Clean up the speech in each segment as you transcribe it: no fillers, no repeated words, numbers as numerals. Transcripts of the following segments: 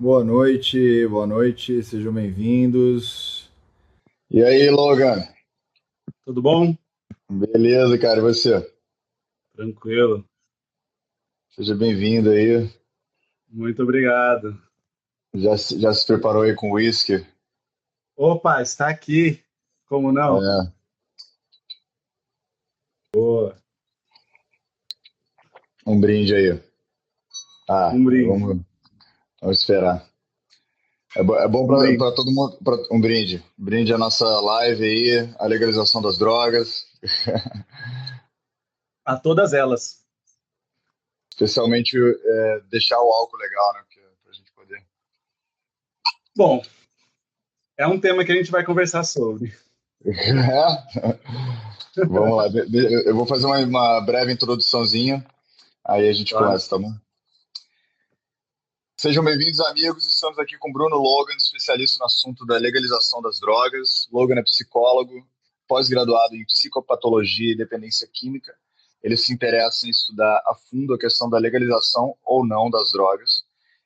Boa noite, sejam bem-vindos. E aí, Logan? Tudo bom? Beleza, cara, e você? Tranquilo. Seja bem-vindo aí. Muito obrigado. Já se preparou aí com uísque? Opa, está aqui. Como não? É, Boa. um brinde aí. Um brinde. Vamos esperar. É bom Um brinde. para todo mundo, um brinde. Brinde à nossa live aí, a legalização das drogas, A todas elas. especialmente deixar o álcool legal, né? Pra gente poder. Bom, é um tema que a gente vai conversar sobre. É? Vamos lá, eu vou fazer uma breve introduçãozinha, aí a gente Claro. começa, tá bom? Sejam bem-vindos, amigos. Estamos aqui com Bruno Logan, especialista no assunto da legalização das drogas. Logan é psicólogo, pós-graduado em psicopatologia e dependência química. Ele se interessa em estudar a fundo a questão da legalização ou não das drogas.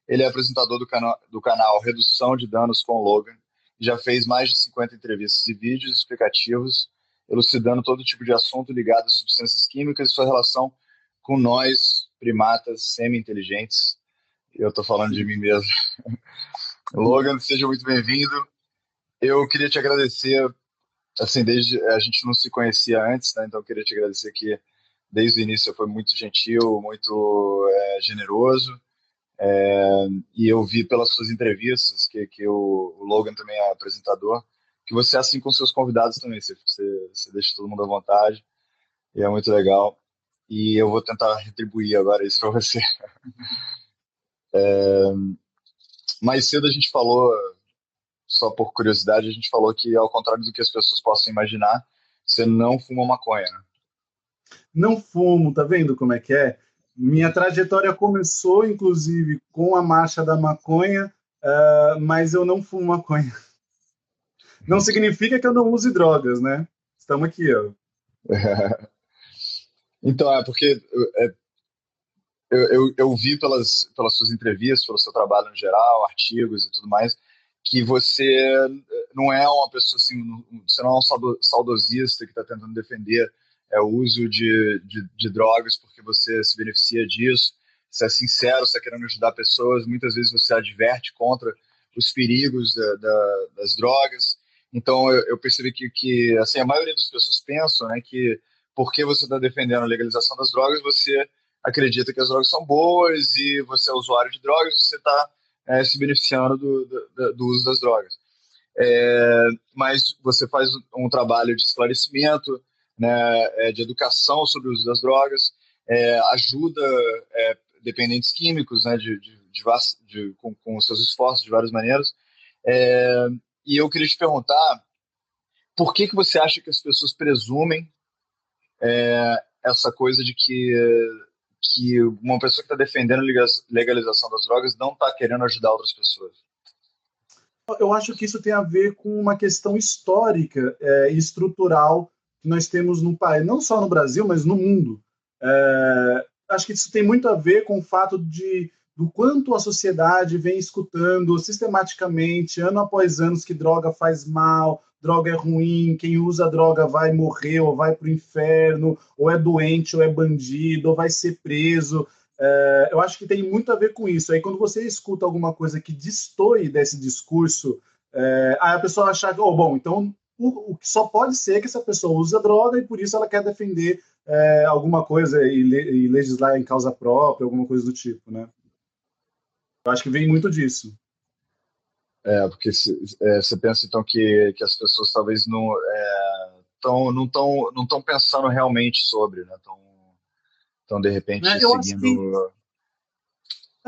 Ele é apresentador do canal Redução de Danos com Logan. Já fez mais de 50 entrevistas e vídeos explicativos, elucidando todo tipo de assunto ligado às substâncias químicas e sua relação com nós, primatas semi-inteligentes. Eu tô falando de mim mesmo. Logan, seja muito bem-vindo. Eu queria te agradecer, assim, desde a gente não se conhecia antes, né? Então eu queria te agradecer que desde o início você foi muito gentil, muito generoso. E eu vi pelas suas entrevistas que o Logan também é apresentador, que você é assim com seus convidados também. Você deixa todo mundo à vontade e é muito legal. E eu vou tentar retribuir agora isso para você. Mais cedo a gente falou, só por curiosidade, a gente falou que, ao contrário do que as pessoas possam imaginar, você não fuma maconha, né? Não fumo, tá vendo como é que é? Minha trajetória começou, inclusive, com a marcha da maconha, mas eu não fumo maconha. Não significa que eu não use drogas, né? Estamos aqui, ó. Então, é porque eu vi pelas suas entrevistas, pelo seu trabalho no geral, artigos e tudo mais, que você não é uma pessoa assim, você não é um saudosista que está tentando defender o uso de drogas porque você se beneficia disso. Você é sincero, você está querendo ajudar pessoas. Muitas vezes você adverte contra os perigos das drogas. Então eu percebi que assim, a maioria das pessoas pensam, né, que porque você está defendendo a legalização das drogas, você acredita que as drogas são boas e você é usuário de drogas, você está se beneficiando do uso das drogas. Mas você faz um trabalho de esclarecimento, né, de educação sobre o uso das drogas, ajuda dependentes químicos, né, com seus esforços de várias maneiras. E eu queria te perguntar, por que você acha que as pessoas presumem essa coisa de que uma pessoa que está defendendo a legalização das drogas não está querendo ajudar outras pessoas? Eu acho que isso tem a ver com uma questão histórica e estrutural que nós temos no país, não só no Brasil, mas no mundo. Acho que isso tem muito a ver com o fato do quanto a sociedade vem escutando sistematicamente, ano após ano, que droga faz mal, droga é ruim, quem usa droga vai morrer, ou vai para o inferno, ou é doente, ou é bandido, ou vai ser preso. Eu acho que tem muito a ver com isso. Aí, quando você escuta alguma coisa que destoe desse discurso, aí a pessoa acha que, oh, bom, então o que só pode ser que essa pessoa usa droga e por isso ela quer defender alguma coisa e legislar em causa própria, alguma coisa do tipo, né? Eu acho que vem muito disso. Porque você pensa então que as pessoas talvez não estão pensando realmente sobre, né? Estão de repente Eu acho que seguindo.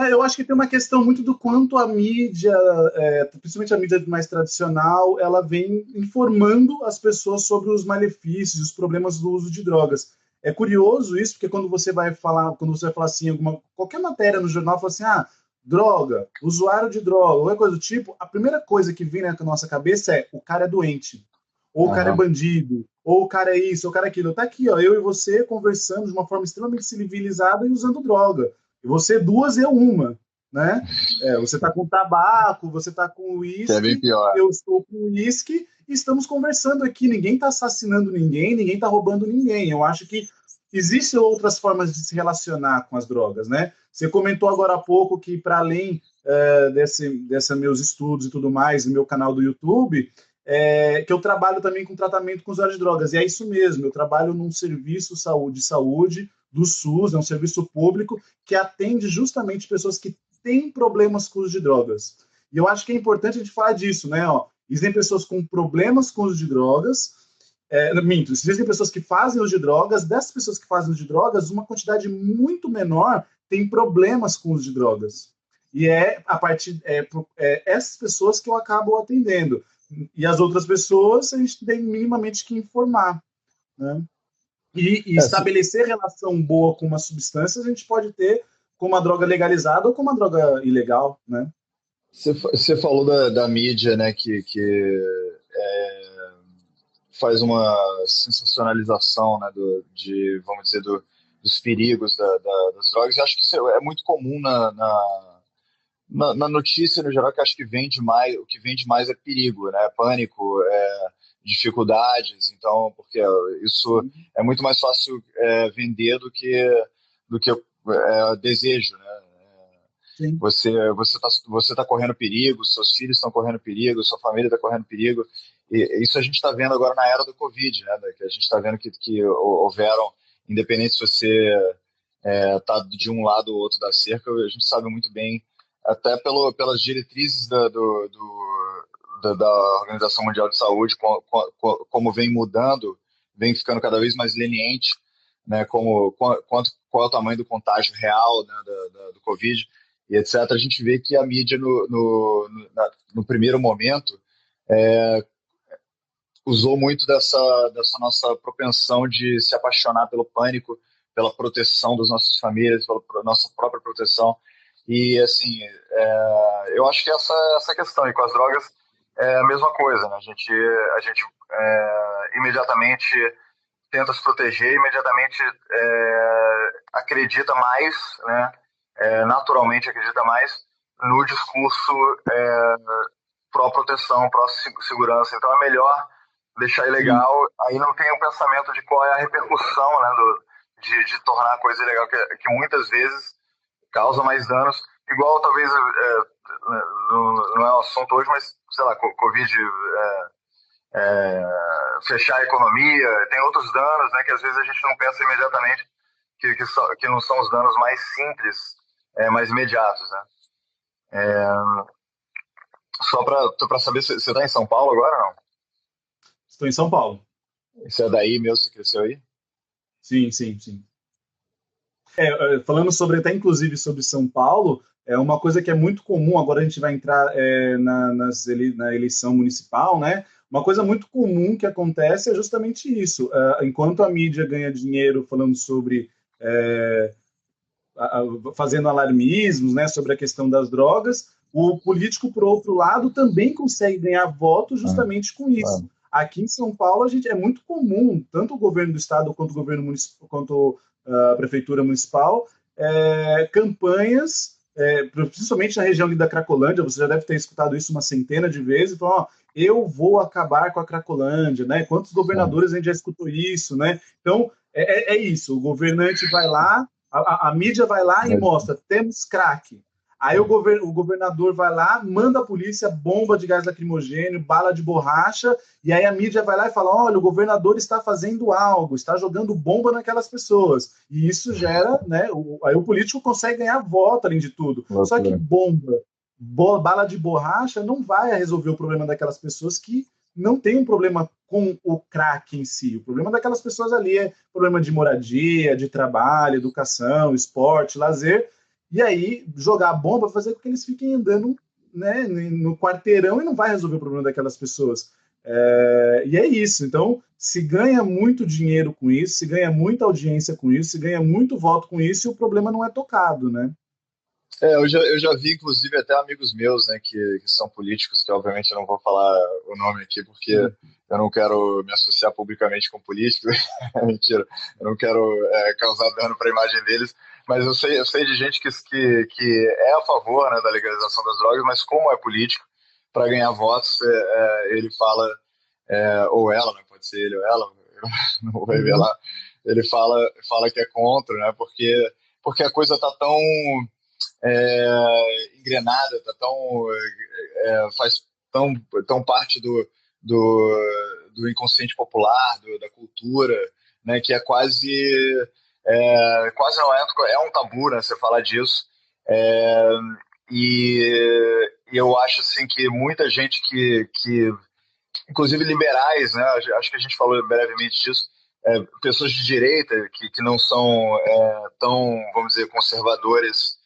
Eu acho que tem uma questão muito do quanto a mídia, principalmente a mídia mais tradicional, ela vem informando as pessoas sobre os malefícios, os problemas do uso de drogas. É curioso isso, porque quando você vai falar assim, qualquer matéria no jornal fala assim, droga, usuário de droga, qualquer coisa do tipo, a primeira coisa que vem na nossa cabeça é o cara é doente, ou o cara é Aham. bandido, ou o cara é isso, ou o cara é aquilo. Tá aqui, ó, eu e você conversando de uma forma extremamente civilizada e usando droga. E você duas, eu uma. né? Você está com tabaco, você está com Que é bem uísque, pior. eu estou com uísque, e estamos conversando aqui. Ninguém está assassinando ninguém está roubando ninguém. Eu acho que existem outras formas de se relacionar com as drogas, né? Você comentou agora há pouco que, para além desses meus estudos e tudo mais, no meu canal do YouTube, que eu trabalho também com tratamento com usuário de drogas. E é isso mesmo, eu trabalho num serviço de saúde do SUS, é um serviço público que atende justamente pessoas que têm problemas com o uso de drogas. E eu acho que é importante a gente falar disso, né? Existem pessoas com problemas com o uso de drogas, existem pessoas que fazem uso de drogas, dessas pessoas que fazem uso de drogas, uma quantidade muito menor tem problemas com o uso de drogas. E essas pessoas que eu acabo atendendo. E as outras pessoas a gente tem minimamente que informar, né? E estabelecer relação boa com uma substância a gente pode ter com uma droga legalizada ou com uma droga ilegal, né? Você falou da mídia, né, que faz uma sensacionalização, né, vamos dizer, dos perigos das drogas. Eu acho que isso é muito comum na notícia, no geral, que acho que vende mais, o que vende mais é perigo, né? Pânico, dificuldades, então, porque isso é muito mais fácil vender do que desejo, né? Sim. Você tá correndo perigo, seus filhos estão correndo perigo, sua família está correndo perigo, e isso a gente está vendo agora na era do Covid, né? Que a gente está vendo que houveram, independente se você tá de um lado ou outro da cerca, a gente sabe muito bem, até pelas diretrizes da Organização Mundial de Saúde, como vem mudando, vem ficando cada vez mais leniente, né, qual é o tamanho do contágio real, né, do Covid, e etc. A gente vê que a mídia, no primeiro momento, usou muito dessa nossa propensão de se apaixonar pelo pânico, pela proteção das nossas famílias, pela nossa própria proteção. E, assim, eu acho que essa questão. E com as drogas é a mesma coisa, né? A gente imediatamente tenta se proteger, imediatamente acredita mais, né? Naturalmente acredita mais no discurso pró-proteção, pró-segurança. Então é melhor deixar ilegal, aí não tem o pensamento de qual é a repercussão, né, de tornar a coisa ilegal, que muitas vezes causa mais danos, igual talvez, não é o assunto hoje, mas, sei lá, Covid, fechar a economia, tem outros danos, né, que às vezes a gente não pensa imediatamente, que não são os danos mais simples, mais imediatos, né. Só para saber, você está em São Paulo agora ou não? Estou em São Paulo. Você é daí mesmo? Você cresceu aí? Sim. Falando até inclusive sobre São Paulo, é uma coisa que é muito comum, agora a gente vai entrar na eleição municipal, né? Uma coisa muito comum que acontece é justamente isso. Enquanto a mídia ganha dinheiro falando sobre fazendo alarmismos, né, sobre a questão das drogas, o político, por outro lado, também consegue ganhar votos justamente com isso. Aqui em São Paulo, é muito comum, tanto o governo do estado quanto o governo municipal, quanto a prefeitura municipal, campanhas, principalmente na região ali da Cracolândia, você já deve ter escutado isso uma centena de vezes, então, eu vou acabar com a Cracolândia, né? Quantos governadores a gente já escutou isso, né? Então, é isso, o governante vai lá, a mídia vai lá e mostra, temos crack. Aí o governador vai lá, manda a polícia, bomba de gás lacrimogêneo, bala de borracha, e aí a mídia vai lá e fala, olha, o governador está fazendo algo, está jogando bomba naquelas pessoas. E isso gera, né, aí o político consegue ganhar voto, além de tudo. Só que bala de borracha não vai resolver o problema daquelas pessoas que não tem um problema com o crack em si. O problema daquelas pessoas ali é problema de moradia, de trabalho, educação, esporte, lazer. E aí, jogar bomba vai fazer com que eles fiquem andando, né, no quarteirão e não vai resolver o problema daquelas pessoas. E é isso. Então, se ganha muito dinheiro com isso, se ganha muita audiência com isso, se ganha muito voto com isso e o problema não é tocado, né? Eu já vi, inclusive, até amigos meus, né, que são políticos, que obviamente eu não vou falar o nome aqui, porque eu não quero me associar publicamente com políticos. Mentira, eu não quero causar dano para a imagem deles, mas eu sei de gente que é a favor, né, da legalização das drogas, mas como é político, para ganhar votos, ele fala, ou ela, né, pode ser ele ou ela, eu não vou revelar, ele fala que é contra, né, porque a coisa tá tão engrenada, tá tão, faz tão parte do inconsciente popular, da cultura, né, que quase não é um tabu, né, você falar disso. É, e eu acho assim que muita gente inclusive liberais, né, acho que a gente falou brevemente disso, pessoas de direita que não são tão, vamos dizer, conservadores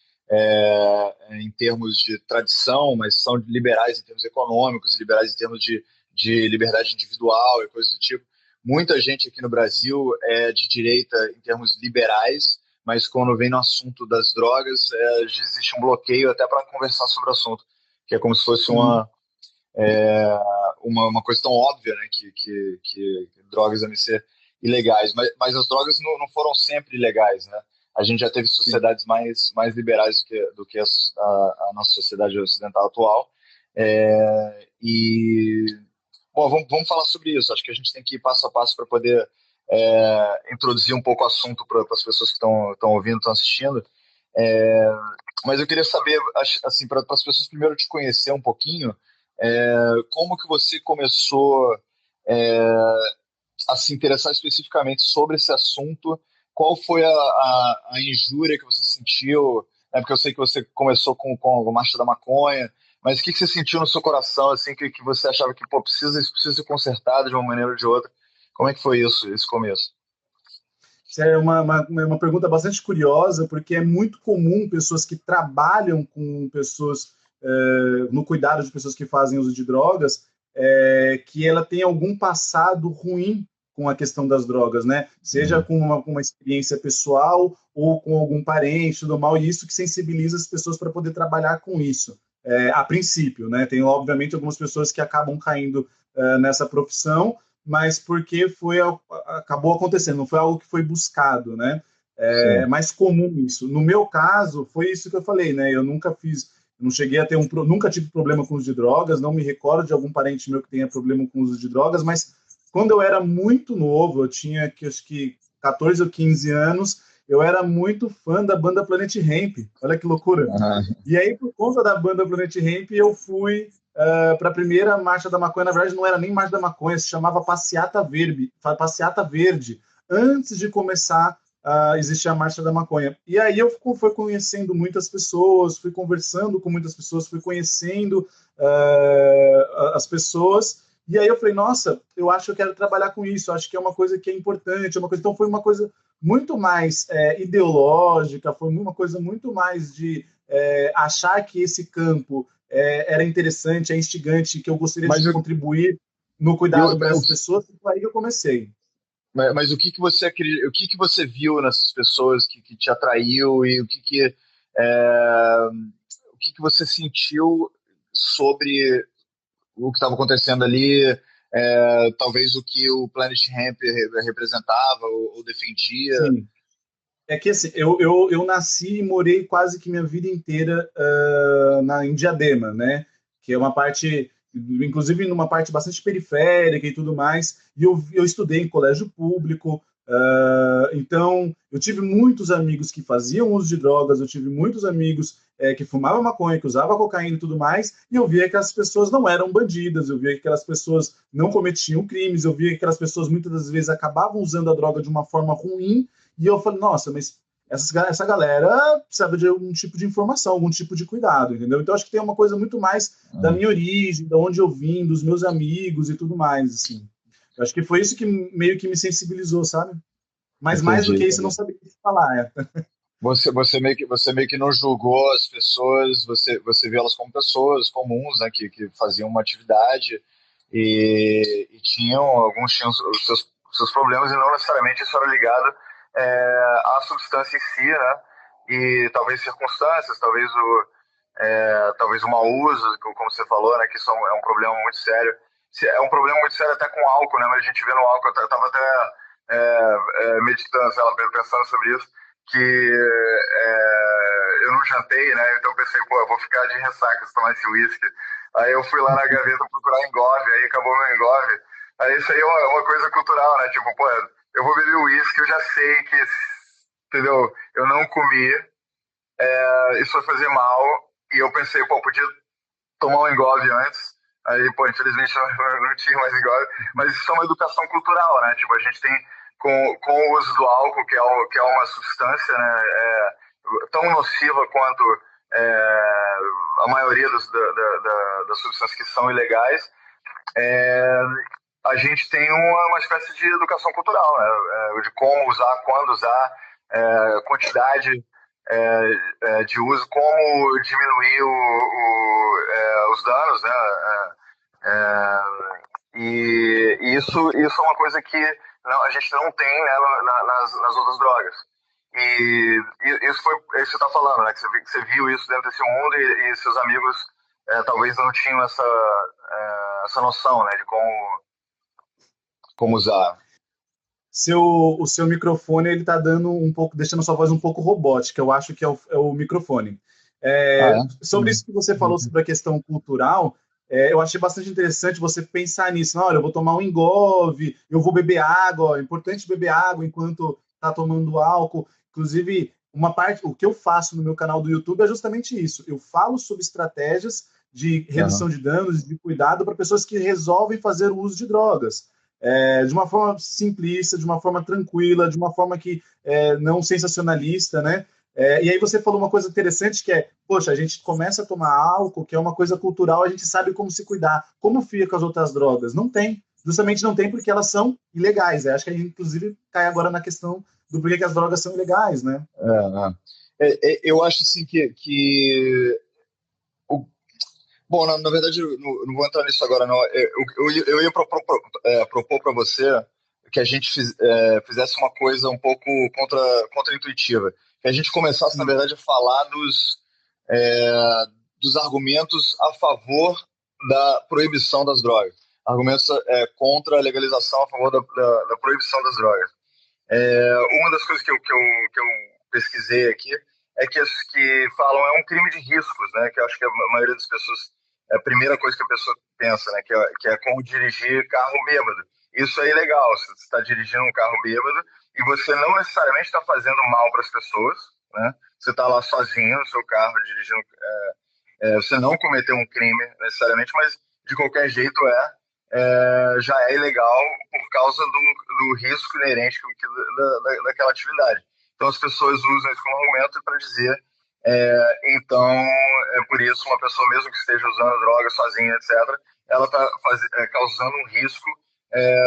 em termos de tradição, mas são liberais em termos econômicos, liberais em termos de liberdade individual e coisas do tipo. Muita gente aqui no Brasil é de direita em termos liberais, mas quando vem no assunto das drogas, existe um bloqueio até para conversar sobre o assunto, que é como se fosse uma coisa tão óbvia, né, que drogas devem ser ilegais, mas as drogas não foram sempre ilegais, né? A gente já teve sociedades mais liberais do que a nossa sociedade ocidental atual. Bom, vamos falar sobre isso. Acho que a gente tem que ir passo a passo para poder introduzir um pouco o assunto para as pessoas que estão ouvindo, estão assistindo. É, mas eu queria saber, assim, para as pessoas primeiro te conhecer um pouquinho, como que você começou a se interessar especificamente sobre esse assunto? Qual foi a injúria que você sentiu? Porque eu sei que você começou com a Marcha da Maconha, mas o que você sentiu no seu coração, assim, que você achava que, pô, isso precisa ser consertado de uma maneira ou de outra? Como é que foi isso, esse começo? Isso é uma pergunta bastante curiosa, porque é muito comum pessoas que trabalham com pessoas, no cuidado de pessoas que fazem uso de drogas, que ela tem algum passado ruim com a questão das drogas, né? Seja com uma experiência pessoal ou com algum parente, tudo mal, e isso que sensibiliza as pessoas para poder trabalhar com isso. A princípio, né? Tem, obviamente, algumas pessoas que acabam caindo nessa profissão, mas porque acabou acontecendo, não foi algo que foi buscado, né? É Sim. mais comum isso. No meu caso, foi isso que eu falei, né? Eu não cheguei a ter nunca tive problema com uso de drogas, não me recordo de algum parente meu que tenha problema com uso de drogas, mas quando eu era muito novo, eu tinha acho que 14 ou 15 anos, eu era muito fã da banda Planet Hemp. Olha que loucura. E aí, por conta da banda Planet Hemp, eu fui para a primeira Marcha da Maconha. Na verdade, não era nem Marcha da Maconha, se chamava Passeata Verde, antes de começar a existir a Marcha da Maconha. E aí eu fui conhecendo muitas pessoas, fui conversando com muitas pessoas, fui conhecendo as pessoas. E aí eu falei, nossa, eu acho que eu quero trabalhar com isso, acho que é uma coisa que é importante, então foi uma coisa muito mais ideológica, foi uma coisa muito mais de achar que esse campo era interessante, é instigante, que eu gostaria Mas, de contribuir no cuidado para eu, essas pessoas, e foi aí que eu comecei. mas o que você viu nessas pessoas que te atraiu e o que você sentiu sobre o que estava acontecendo ali, talvez o que o Planet Hemp representava ou defendia? Sim. É que assim, eu nasci e morei quase que minha vida inteira em Diadema, né? Que é uma parte, inclusive numa parte bastante periférica e tudo mais. E eu estudei em colégio público, então eu tive muitos amigos que faziam uso de drogas, eu tive muitos amigos que fumavam maconha, que usavam cocaína e tudo mais. E eu via que as pessoas não eram bandidas, eu via que aquelas pessoas não cometiam crimes, eu via que aquelas pessoas muitas das vezes acabavam usando a droga de uma forma ruim e eu falei, nossa, mas essa galera precisa de algum tipo de informação, algum tipo de cuidado, entendeu? Então acho que tem uma coisa muito mais da minha origem, da onde eu vim, dos meus amigos e tudo mais, assim. Eu acho que foi isso que meio que me sensibilizou, sabe? Mas mais do Entendi, que isso, eu não entendi. sabia o que falar. Você meio que não julgou as pessoas, você viu elas como pessoas comuns, né, que faziam uma atividade alguns tinham os seus problemas e não necessariamente isso era ligado à substância em si, né? e talvez circunstâncias, talvez o mau uso, como você falou, né, que isso é um problema muito sério. É um problema muito sério até com álcool, né, mas a gente vê no álcool, eu estava até meditando, sei lá, pensando sobre isso, que eu não jantei, né, então eu pensei, pô, eu vou ficar de ressaca se tomar esse uísque. Aí eu fui lá na gaveta procurar engove, aí acabou meu engove. Aí isso aí é uma coisa cultural, né, tipo, pô, eu vou beber uísque, eu já sei que, entendeu, eu não comi, isso vai fazer mal, e eu pensei, pô, podia tomar um engove antes, aí, pô, infelizmente não tinha mais engove, mas isso é uma educação cultural, né, tipo, a gente tem, com o uso do álcool, que é uma substância, né, tão nociva quanto a maioria das substâncias que são ilegais, a gente tem uma espécie de educação cultural, né, de como usar, quando usar, quantidade de uso, como diminuir os danos, né? E isso é uma coisa que a gente não tem, né, nas outras drogas. E isso foi isso que você está falando, né? Que você viu isso dentro desse mundo e seus amigos talvez não tinham essa noção, né, de como usar. O seu microfone ele tá dando um pouco, deixando a sua voz um pouco robótica. Eu acho que é o microfone. Sobre isso que você falou sobre a questão cultural, eu achei bastante interessante você pensar nisso. Não, olha, eu vou tomar um engove, eu vou beber água. É importante beber água enquanto tá tomando álcool. Inclusive, o que eu faço no meu canal do YouTube é justamente isso. Eu falo sobre estratégias de redução de danos, de cuidado para pessoas que resolvem fazer o uso de drogas. De uma forma simplista, de uma forma tranquila, de uma forma que não sensacionalista, né? E aí você falou uma coisa interessante que é, poxa, a gente começa a tomar álcool, que é uma coisa cultural, a gente sabe como se cuidar. Como fica com as outras drogas? Não tem. Justamente não tem porque elas são ilegais. Acho que a gente, inclusive, cai agora na questão do porquê que as drogas são ilegais, né? Eu acho assim que bom, na verdade, eu não vou entrar nisso agora, não. Eu ia propor para você que a gente fizesse uma coisa um pouco contra-intuitiva. Que a gente começasse, na verdade, a falar dos argumentos a favor da proibição das drogas. Argumentos contra a legalização, a favor da proibição das drogas. Uma das coisas que eu pesquisei aqui é que falam é um crime de riscos, né? Que eu acho que a maioria das pessoas é a primeira coisa que a pessoa pensa, né? Que é como dirigir carro bêbado. Isso é ilegal. Você está dirigindo um carro bêbado e você não necessariamente está fazendo mal para as pessoas, né? Você está lá sozinho no seu carro dirigindo. Você não cometeu um crime necessariamente, mas de qualquer jeito já é ilegal por causa do risco inerente daquela atividade. Então as pessoas usam isso como argumento para dizer então, por isso, uma pessoa mesmo que esteja usando droga sozinha, etc., ela está causando um risco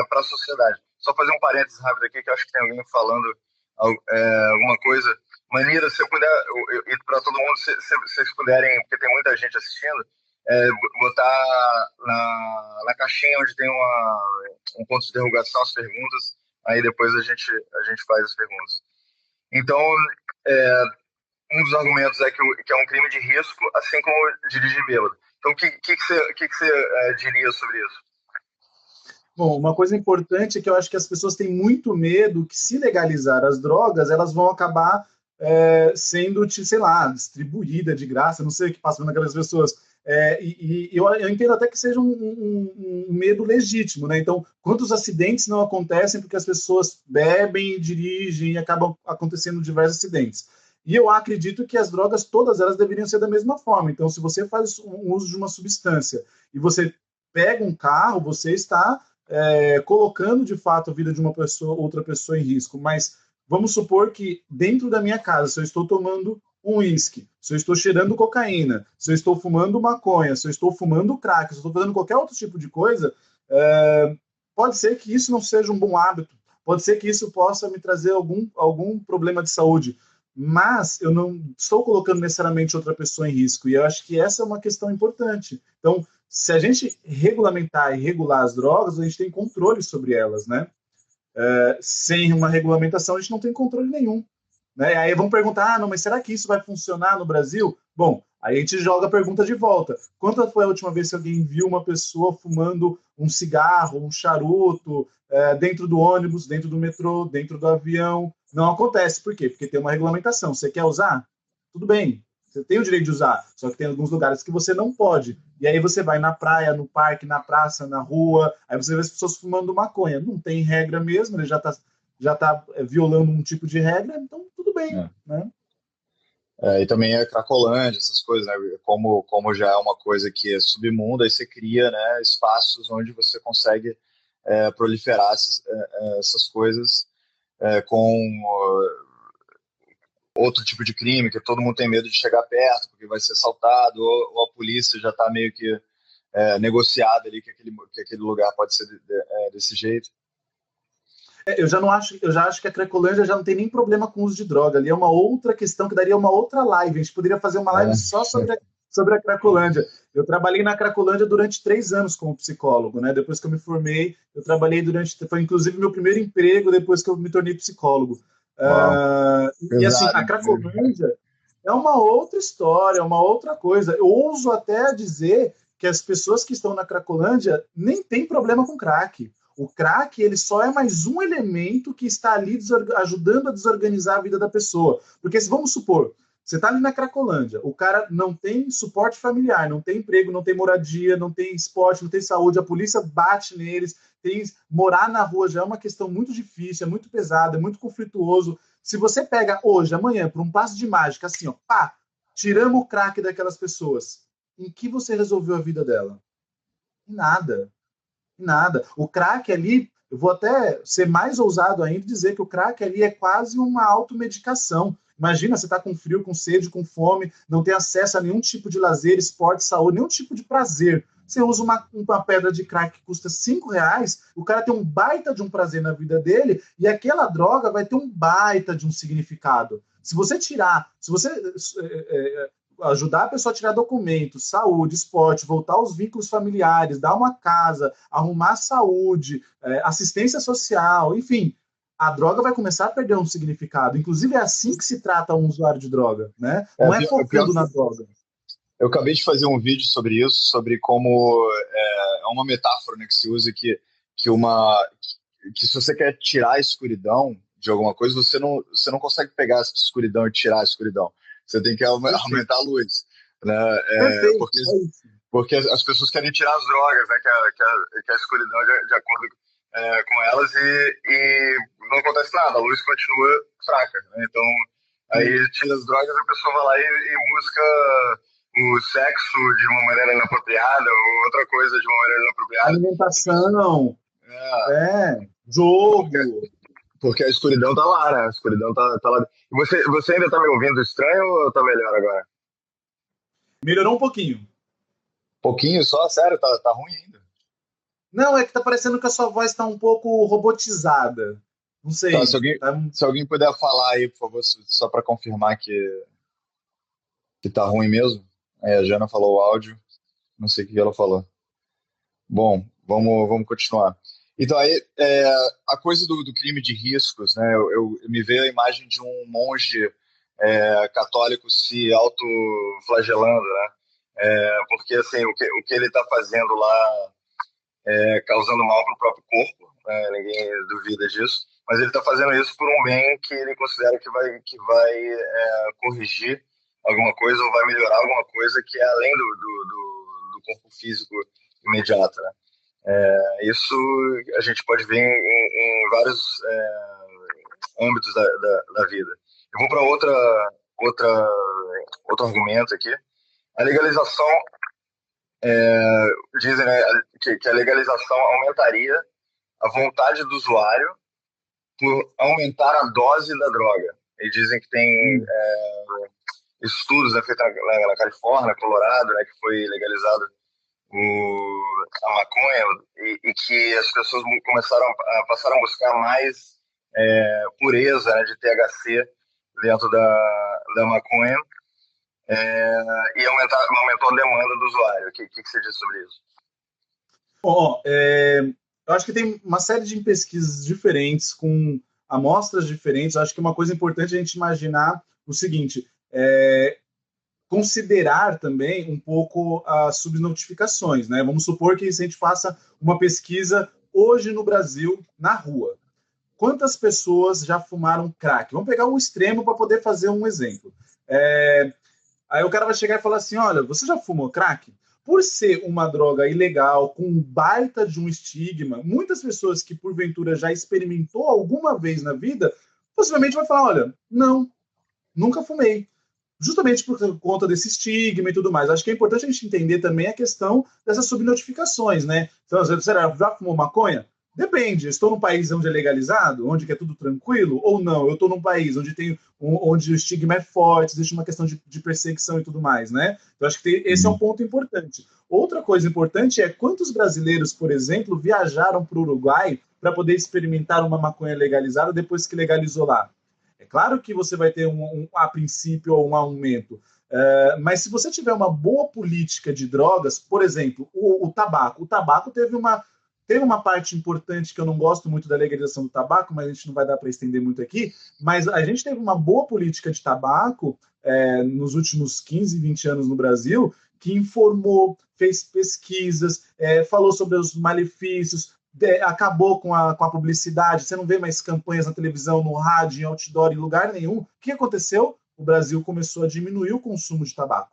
para a sociedade. Só fazer um parênteses rápido aqui, que eu acho que tem alguém falando alguma coisa. Manira, se eu puder, e para todo mundo, se vocês puderem, porque tem muita gente assistindo, botar na caixinha onde tem um ponto de interrogação as perguntas, aí depois a gente faz as perguntas. Então, um dos argumentos é que é um crime de risco, assim como dirigir bêbado. Então, o que você diria sobre isso? Bom, uma coisa importante é que eu acho que as pessoas têm muito medo que, se legalizar as drogas, elas vão acabar sendo, sei lá, distribuída de graça, não sei o que passa naquelas pessoas. Eu entendo até que seja um medo legítimo, né? Então, quantos acidentes não acontecem porque as pessoas bebem, dirigem e acabam acontecendo diversos acidentes? E eu acredito que as drogas, todas elas deveriam ser da mesma forma. Então, se você faz um uso de uma substância e você pega um carro, você está colocando de fato a vida de outra pessoa em risco. Mas vamos supor que dentro da minha casa, se eu estou tomando um uísque, se eu estou cheirando cocaína, se eu estou fumando maconha, se eu estou fumando crack, se eu estou fazendo qualquer outro tipo de coisa, pode ser que isso não seja um bom hábito, pode ser que isso possa me trazer algum problema de saúde, mas eu não estou colocando necessariamente outra pessoa em risco, e eu acho que essa é uma questão importante. Então, se a gente regulamentar e regular as drogas, a gente tem controle sobre elas, né? Sem uma regulamentação, a gente não tem controle nenhum. Né? Aí vão perguntar, não, mas será que isso vai funcionar no Brasil? Bom, aí a gente joga a pergunta de volta. Quando foi a última vez que alguém viu uma pessoa fumando um cigarro, um charuto, dentro do ônibus, dentro do metrô, dentro do avião? Não acontece. Por quê? Porque tem uma regulamentação. Você quer usar? Tudo bem. Você tem o direito de usar, só que tem alguns lugares que você não pode. E aí você vai na praia, no parque, na praça, na rua, aí você vê as pessoas fumando maconha. Não tem regra mesmo, ele já tá violando um tipo de regra, então tudo bem, É. né? E também a Cracolândia, essas coisas, né? Como já é uma coisa que é submunda, aí você cria, né, espaços onde você consegue proliferar essas coisas com outro tipo de crime, que todo mundo tem medo de chegar perto, porque vai ser assaltado, ou a polícia já está meio que negociada ali que aquele lugar pode ser desse jeito. Eu já acho que a Cracolândia já não tem nem problema com o uso de droga. Ali é uma outra questão que daria uma outra live. A gente poderia fazer uma live só sobre a Cracolândia. Eu trabalhei na Cracolândia durante 3 anos como psicólogo, né? Depois que eu me formei, eu trabalhei foi inclusive meu primeiro emprego depois que eu me tornei psicólogo. Uau, E assim, pesado, a inclusive. Cracolândia é uma outra história, é uma outra coisa. Eu ouso até dizer que as pessoas que estão na Cracolândia nem têm problema com crack. O crack, ele só é mais um elemento que está ali ajudando a desorganizar a vida da pessoa. Porque se vamos supor, você está ali na Cracolândia, o cara não tem suporte familiar, não tem emprego, não tem moradia, não tem esporte, não tem saúde, a polícia bate neles, morar na rua já é uma questão muito difícil, é muito pesada, é muito conflituoso. Se você pega hoje, amanhã, por um passo de mágica, assim, ó, pá, tiramos o crack daquelas pessoas, em que você resolveu a vida dela? Em nada. Nada. O crack ali, eu vou até ser mais ousado ainda e dizer que o crack ali é quase uma automedicação. Imagina, você está com frio, com sede, com fome, não tem acesso a nenhum tipo de lazer, esporte, saúde, nenhum tipo de prazer. Você usa uma pedra de crack que custa R$ 5, o cara tem um baita de um prazer na vida dele e aquela droga vai ter um baita de um significado. Se você ajudar a pessoa a tirar documentos, saúde, esporte, voltar aos vínculos familiares, dar uma casa, arrumar saúde, assistência social, enfim, a droga vai começar a perder um significado. Inclusive, é assim que se trata um usuário de droga, né? Não é Pior focando na droga. eu acabei de fazer um vídeo sobre isso, sobre como é uma metáfora, né, que se usa que uma que se você quer tirar a escuridão de alguma coisa, você não consegue pegar essa escuridão e tirar a escuridão. Você tem que Perfeito. aumentar a luz, né? Perfeito. Porque as pessoas querem tirar as drogas, né? Que a escuridão de acordo com elas e não acontece nada, a luz continua fraca, né? Então aí tira as drogas, a pessoa vai lá e busca o sexo de uma maneira inapropriada ou outra coisa de uma maneira inapropriada. Alimentação, É, porque, jogo. porque a escuridão tá lá, né? A escuridão tá lá. Você ainda tá me ouvindo estranho ou tá melhor agora? Melhorou um pouquinho. Pouquinho só? Sério? Tá ruim ainda. Não, é que tá parecendo que a sua voz está um pouco robotizada. Não Tá, sei. Tá. se alguém puder falar aí, por favor, só para confirmar que tá ruim mesmo. A Jana falou o áudio, não sei o que ela falou. Bom, vamos continuar. Então, aí, a coisa do crime de riscos, né? Eu me veio a imagem de um monge católico se autoflagelando, né? Porque, assim, o que ele está fazendo lá é causando mal para o próprio corpo, né? Ninguém duvida disso, mas ele está fazendo isso por um bem que ele considera que vai corrigir alguma coisa ou vai melhorar alguma coisa que é além do corpo físico imediato, né? Isso a gente pode ver em vários âmbitos da vida. Eu vou para outra, outro argumento aqui. A legalização, dizem, né, que a legalização aumentaria a vontade do usuário por aumentar a dose da droga. Eles dizem que tem estudos, né, feitos na Califórnia, Colorado, né, que foi legalizado a maconha e que as pessoas passaram a buscar mais pureza, né, de THC dentro da maconha e aumentou a demanda do usuário. O que você diz sobre isso? Bom, eu acho que tem uma série de pesquisas diferentes com amostras diferentes. Acho que uma coisa importante é a gente imaginar o seguinte, considerar também um pouco as subnotificações, né? Vamos supor que se a gente faça uma pesquisa hoje no Brasil, na rua. Quantas pessoas já fumaram crack? Vamos pegar um extremo para poder fazer um exemplo. Aí o cara vai chegar e falar assim, olha, você já fumou crack? Por ser uma droga ilegal, com um baita de um estigma, muitas pessoas que porventura já experimentou alguma vez na vida, possivelmente vai falar, olha, não, nunca fumei. Justamente por conta desse estigma e tudo mais. Acho que é importante a gente entender também a questão dessas subnotificações, né? Então, será, já fumou maconha? Depende. Estou num país onde é legalizado, onde é tudo tranquilo, ou não? Eu estou num país onde o estigma é forte, existe uma questão de perseguição e tudo mais, né? Então, acho que esse é um ponto importante. Outra coisa importante é quantos brasileiros, por exemplo, viajaram para o Uruguai para poder experimentar uma maconha legalizada depois que legalizou lá. É claro que você vai ter a princípio um aumento, mas se você tiver uma boa política de drogas, por exemplo, o tabaco teve uma parte importante que eu não gosto muito da legalização do tabaco, mas a gente não vai dar para estender muito aqui, mas a gente teve uma boa política de tabaco nos últimos 15, 20 anos no Brasil, que informou, fez pesquisas, falou sobre os malefícios, acabou com a publicidade, você não vê mais campanhas na televisão, no rádio, em outdoor, em lugar nenhum. O que aconteceu? O Brasil começou a diminuir o consumo de tabaco,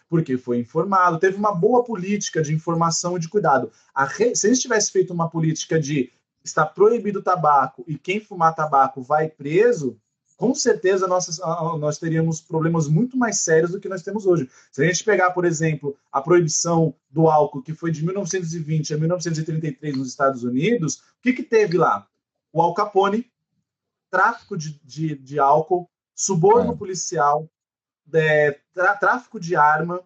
porque foi informado, teve uma boa política de informação e de cuidado. Se a gente tivesse feito uma política de está proibido o tabaco e quem fumar tabaco vai preso, com certeza nós teríamos problemas muito mais sérios do que nós temos hoje. Se a gente pegar, por exemplo, a proibição do álcool, que foi de 1920 a 1933 nos Estados Unidos, o que teve lá? O Al Capone, tráfico de álcool, suborno policial, tráfico de arma,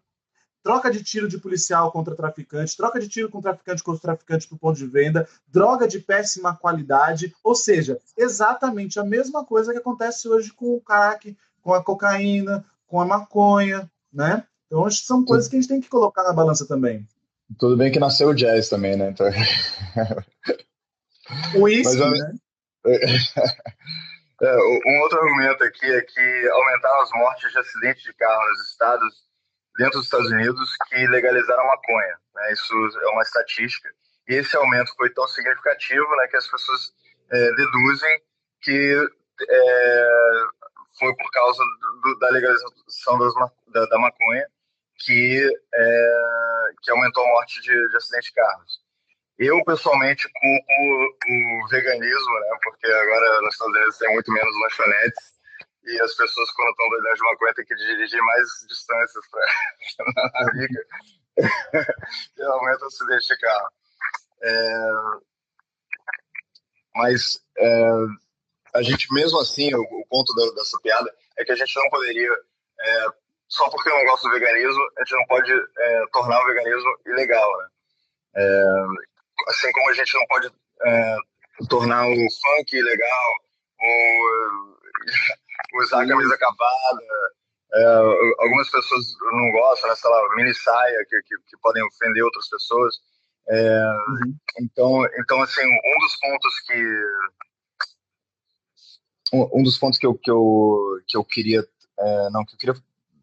troca de tiro de policial contra traficante, troca de tiro com traficante contra traficante para o ponto de venda, droga de péssima qualidade, ou seja, exatamente a mesma coisa que acontece hoje com o crack, com a cocaína, com a maconha, né? Então, acho que são coisas que a gente tem que colocar na balança também. Tudo bem que nasceu o jazz também, né? Então... O uísque, né? Um outro argumento aqui é que aumentaram as mortes de acidentes de carro nos estados dentro dos Estados Unidos que legalizaram a maconha, né? Isso é uma estatística. E esse aumento foi tão significativo, né, que as pessoas deduzem que foi por causa da legalização da maconha que aumentou a morte de acidentes de carros. Eu, pessoalmente, culpo o veganismo, né, porque agora nos Estados Unidos tem muito menos lanchonetes, e as pessoas, quando estão doidas de maconha, têm que dirigir mais distâncias para na viga. E aumenta o acidente de carro. Mas a gente, mesmo assim, o ponto dessa piada é que a gente não poderia, só porque eu não gosto do veganismo, a gente não pode tornar o veganismo ilegal, né? Assim como a gente não pode tornar o funk ilegal, usar a camisa cavada, algumas pessoas não gostam, né, sei lá, mini saia, que podem ofender outras pessoas. Então, assim, um dos pontos que eu queria,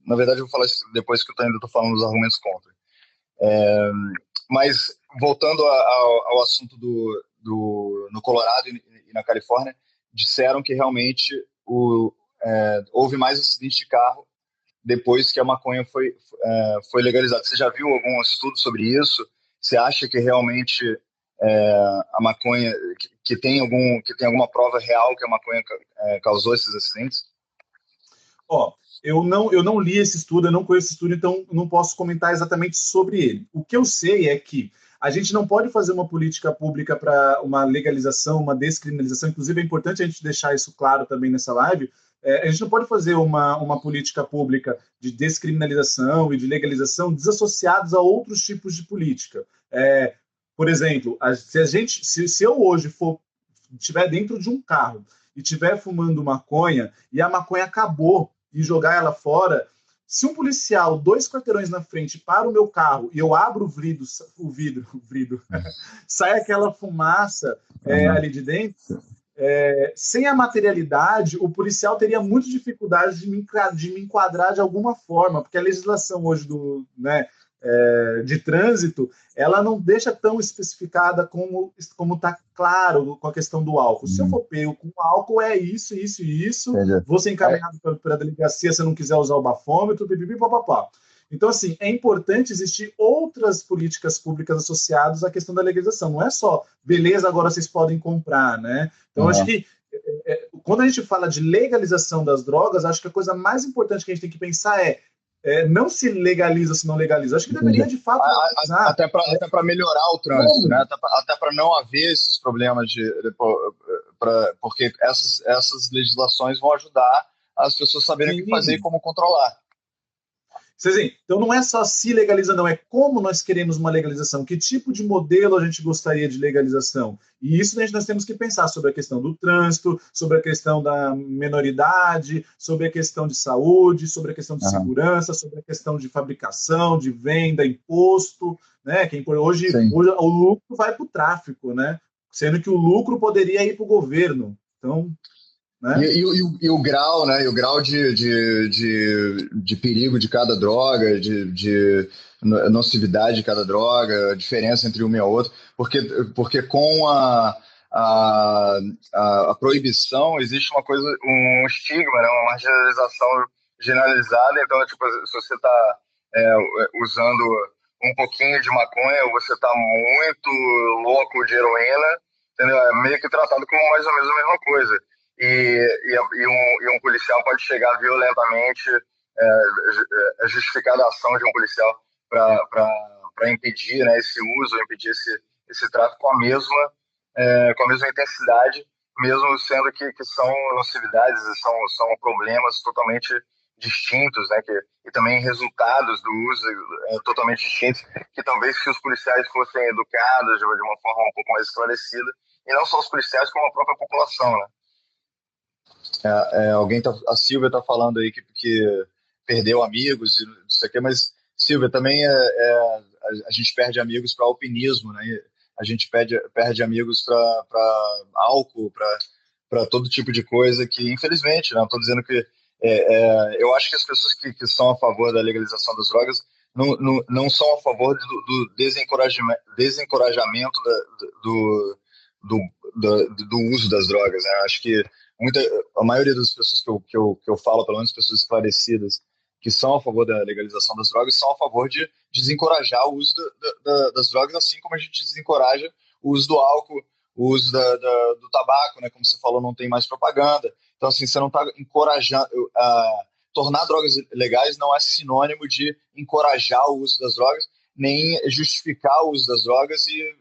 na verdade eu vou falar isso depois que eu ainda estou falando dos argumentos contra. Mas voltando ao assunto no Colorado e na Califórnia, disseram que realmente houve mais acidentes de carro depois que a maconha foi legalizada. Você já viu algum estudo sobre isso? Você acha que realmente a maconha, que tem alguma prova real que a maconha causou esses acidentes? Eu não li esse estudo, eu não conheço esse estudo, então não posso comentar exatamente sobre ele. O que eu sei é que a gente não pode fazer uma política pública para uma legalização, uma descriminalização. Inclusive, é importante a gente deixar isso claro também nessa live. A gente não pode fazer uma política pública de descriminalização e de legalização desassociados a outros tipos de política. Por exemplo, se eu hoje estiver dentro de um carro e estiver fumando maconha e a maconha acabou e jogar ela fora, se um policial 2 quarteirões na frente para o meu carro e eu abro o vidro, sai aquela fumaça ali de dentro, sem a materialidade, o policial teria muita dificuldade de me enquadrar de alguma forma, porque a legislação hoje de trânsito, ela não deixa tão especificada como está claro com a questão do álcool. Se eu for pego com álcool, é isso, isso e isso, vou ser encaminhado para a delegacia se eu não quiser usar o bafômetro, pipipi, papapá. Então, assim, é importante existir outras políticas públicas associadas à questão da legalização. Não é só, beleza, agora vocês podem comprar, né? Então, acho que quando a gente fala de legalização das drogas, acho que a coisa mais importante que a gente tem que pensar não se legaliza, se não legaliza. Acho que deveria, de fato, legalizar. Até para melhorar o trânsito, né? Até para não haver esses problemas porque essas legislações vão ajudar as pessoas saberem o que fazer e como controlar. Então, não é só se legaliza, não. É como nós queremos uma legalização. Que tipo de modelo a gente gostaria de legalização? E isso nós temos que pensar sobre a questão do trânsito, sobre a questão da menoridade, sobre a questão de saúde, sobre a questão de segurança, sobre a questão de fabricação, de venda, imposto, né? Hoje o lucro vai para o tráfico, né? Sendo que o lucro poderia ir para o governo. Então... Né? E o grau, né? E o grau de perigo de cada droga, de nocividade de cada droga, a diferença entre uma e a outra, porque com a proibição existe um estigma, né? Uma marginalização generalizada. Então, tipo, se você está usando um pouquinho de maconha, ou você está muito louco de heroína, entendeu? É meio que tratado como mais ou menos a mesma coisa. E um policial pode chegar violentamente, justificar a ação de um policial para impedir, né, esse uso, impedir esse tráfico com a mesma intensidade, mesmo sendo que são nocividades, são problemas totalmente distintos, né, e também resultados do uso totalmente distintos, que talvez se os policiais fossem educados de uma forma um pouco mais esclarecida, e não só os policiais, como a própria população, né? A Silvia está falando aí que perdeu amigos e isso aqui, mas Silvia, também a gente perde amigos para alpinismo, né? A gente perde amigos para álcool, para todo tipo de coisa que, infelizmente, não estou dizendo que eu acho que as pessoas que são a favor da legalização das drogas não são a favor do desencorajamento do uso das drogas, né? Acho que a maioria das pessoas que eu falo, pelo menos pessoas esclarecidas, que são a favor da legalização das drogas, são a favor de desencorajar o uso das drogas, assim como a gente desencoraja o uso do álcool, o uso do tabaco, né? Como você falou, não tem mais propaganda. Então, assim, você não está encorajando... tornar drogas legais não é sinônimo de encorajar o uso das drogas, nem justificar o uso das drogas e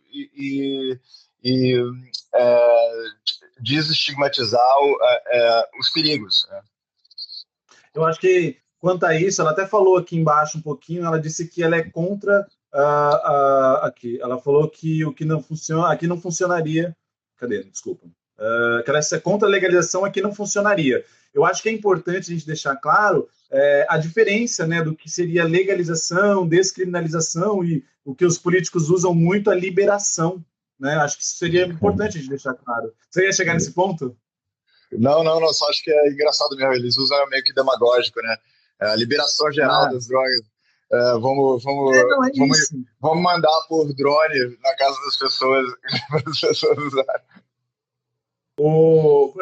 desestigmatizar os perigos. Né? Eu acho que, quanto a isso, ela até falou aqui embaixo um pouquinho, ela disse que ela é contra aqui. Ela falou que o que não funciona, aqui não funcionaria. Cadê? Desculpa. Que ela é contra a legalização, aqui não funcionaria. Eu acho que é importante a gente deixar claro a diferença, né, do que seria legalização, descriminalização e o que os políticos usam muito, a liberação. Né? Acho que isso seria importante a gente deixar claro. Você ia chegar nesse ponto? Não, só acho que é engraçado mesmo. Eles usam meio que demagógico, né? A liberação geral das drogas. Vamos mandar por drone na casa das pessoas para as pessoas usarem. O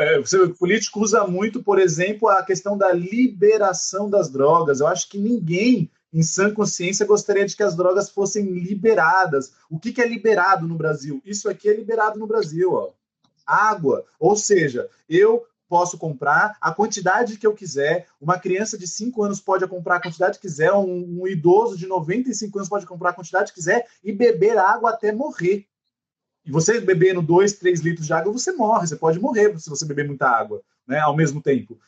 político usa muito, por exemplo, a questão da liberação das drogas. Eu acho que ninguém, em sã consciência, gostaria de que as drogas fossem liberadas. O que é liberado no Brasil? Isso aqui é liberado no Brasil, ó. Água. Ou seja, eu posso comprar a quantidade que eu quiser, uma criança de 5 anos pode comprar a quantidade que quiser, um idoso de 95 anos pode comprar a quantidade que quiser e beber água até morrer. E você bebendo 2, 3 litros de água, você morre, você pode morrer se você beber muita água, né, ao mesmo tempo.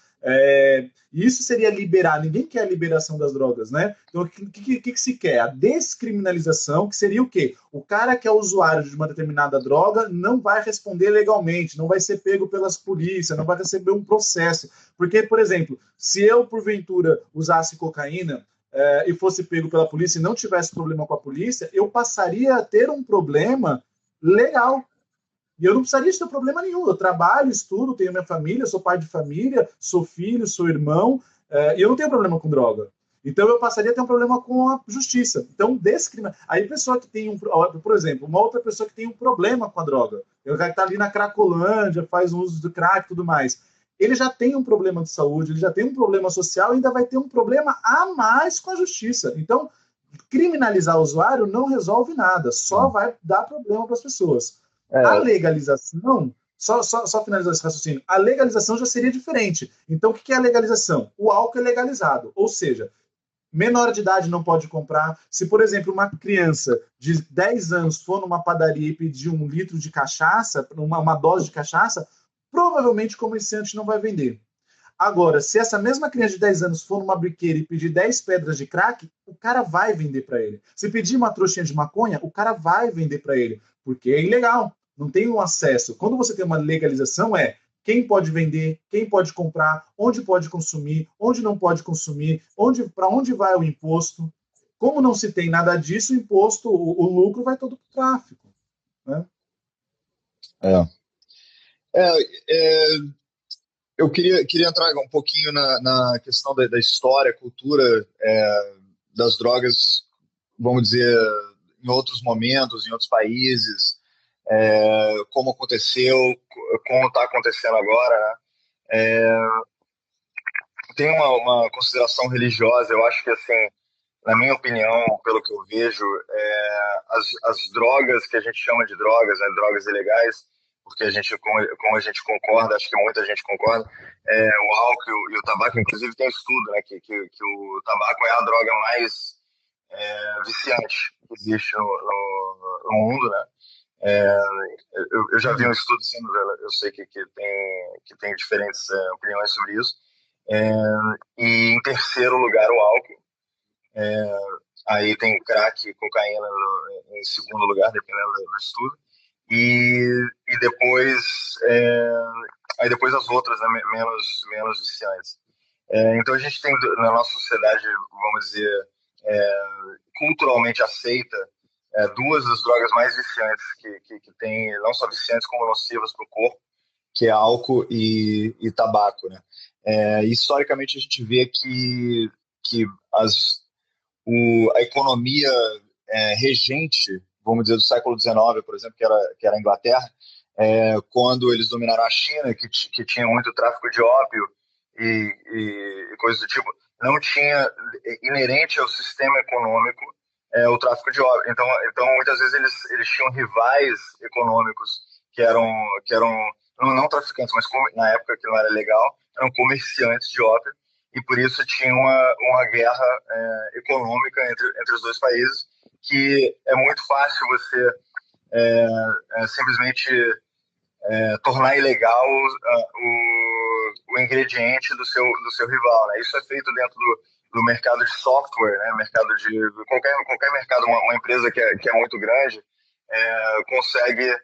Isso seria liberar, ninguém quer a liberação das drogas, né? Então, o que se quer? A descriminalização, que seria o quê? O cara que é usuário de uma determinada droga não vai responder legalmente, não vai ser pego pelas polícias, não vai receber um processo. Porque, por exemplo, se eu, porventura, usasse cocaína e fosse pego pela polícia e não tivesse problema com a polícia, eu passaria a ter um problema legal. E eu não precisaria ter problema nenhum. Eu trabalho, estudo, tenho minha família, sou pai de família, sou filho, sou irmão, e eu não tenho problema com droga. Então eu passaria a ter um problema com a justiça. Então, aí pessoa que tem por exemplo, uma outra pessoa que tem um problema com a droga, ele está ali na Cracolândia, faz uso do crack e tudo mais, ele já tem um problema de saúde, ele já tem um problema social e ainda vai ter um problema a mais com a justiça. Então, criminalizar o usuário não resolve nada, só vai dar problema para as pessoas. A legalização, só finalizar esse raciocínio, a legalização já seria diferente. Então, o que é a legalização? O álcool é legalizado, ou seja, menor de idade não pode comprar. Se, por exemplo, uma criança de 10 anos for numa padaria e pedir 1 litro de cachaça, uma dose de cachaça, provavelmente o comerciante não vai vender. Agora, se essa mesma criança de 10 anos for numa biqueira e pedir 10 pedras de crack, o cara vai vender para ele. Se pedir uma trouxinha de maconha, o cara vai vender para ele, porque é ilegal, não tem um acesso. Quando você tem uma legalização, quem pode vender, quem pode comprar, onde pode consumir, onde não pode consumir, para onde vai o imposto. Como não se tem nada disso, o imposto, o lucro vai todo para o tráfico. Né? Eu queria entrar um pouquinho na questão da história, cultura das drogas, vamos dizer, em outros momentos, em outros países, como aconteceu, como está acontecendo agora. Tem uma consideração religiosa, eu acho que, assim, na minha opinião, pelo que eu vejo, as drogas que a gente chama de drogas, né, drogas ilegais, porque como a gente concorda, acho que muita gente concorda, o álcool e o tabaco, inclusive tem estudo, né, que o tabaco é a droga mais viciante que existe no mundo, né? Eu já vi um estudo sendo, eu sei que tem diferentes opiniões sobre isso. E em terceiro lugar o álcool. Aí tem crack e cocaína em segundo lugar, dependendo do estudo. E depois aí depois as outras, né, menos viciantes. Então a gente tem na nossa sociedade, vamos dizer, culturalmente aceita, duas das drogas mais viciantes que tem, não só viciantes como nocivas para o corpo, que é álcool e tabaco, né? Historicamente a gente vê que a economia regente, vamos dizer, do século XIX, por exemplo, que era a Inglaterra, quando eles dominaram a China, que tinha muito tráfico de ópio e coisas do tipo, não tinha inerente ao sistema econômico o tráfico de ópio. Então muitas vezes eles tinham rivais econômicos que eram não traficantes, mas na época que não era legal, eram comerciantes de ópio, e por isso tinha uma guerra econômica entre os dois países, que é muito fácil você simplesmente tornar ilegal o ingrediente do seu rival, né? Isso é feito dentro do mercado de software, né? Mercado de qualquer mercado, uma empresa que é muito grande consegue.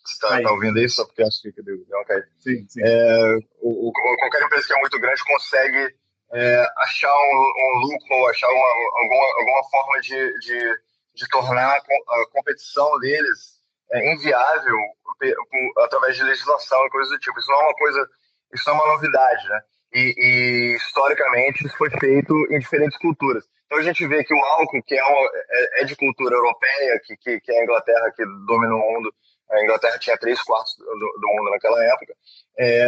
Você está ouvindo isso? Só porque acho que deu uma caída. Sim. Qualquer empresa que é muito grande consegue achar um lucro, achar alguma forma de tornar a competição deles inviável através de legislação e coisas do tipo. Isso não é uma novidade, né? E historicamente isso foi feito em diferentes culturas. Então a gente vê que o álcool, que é de cultura europeia, que é a Inglaterra que domina o mundo, a Inglaterra tinha 3/4 do mundo naquela época,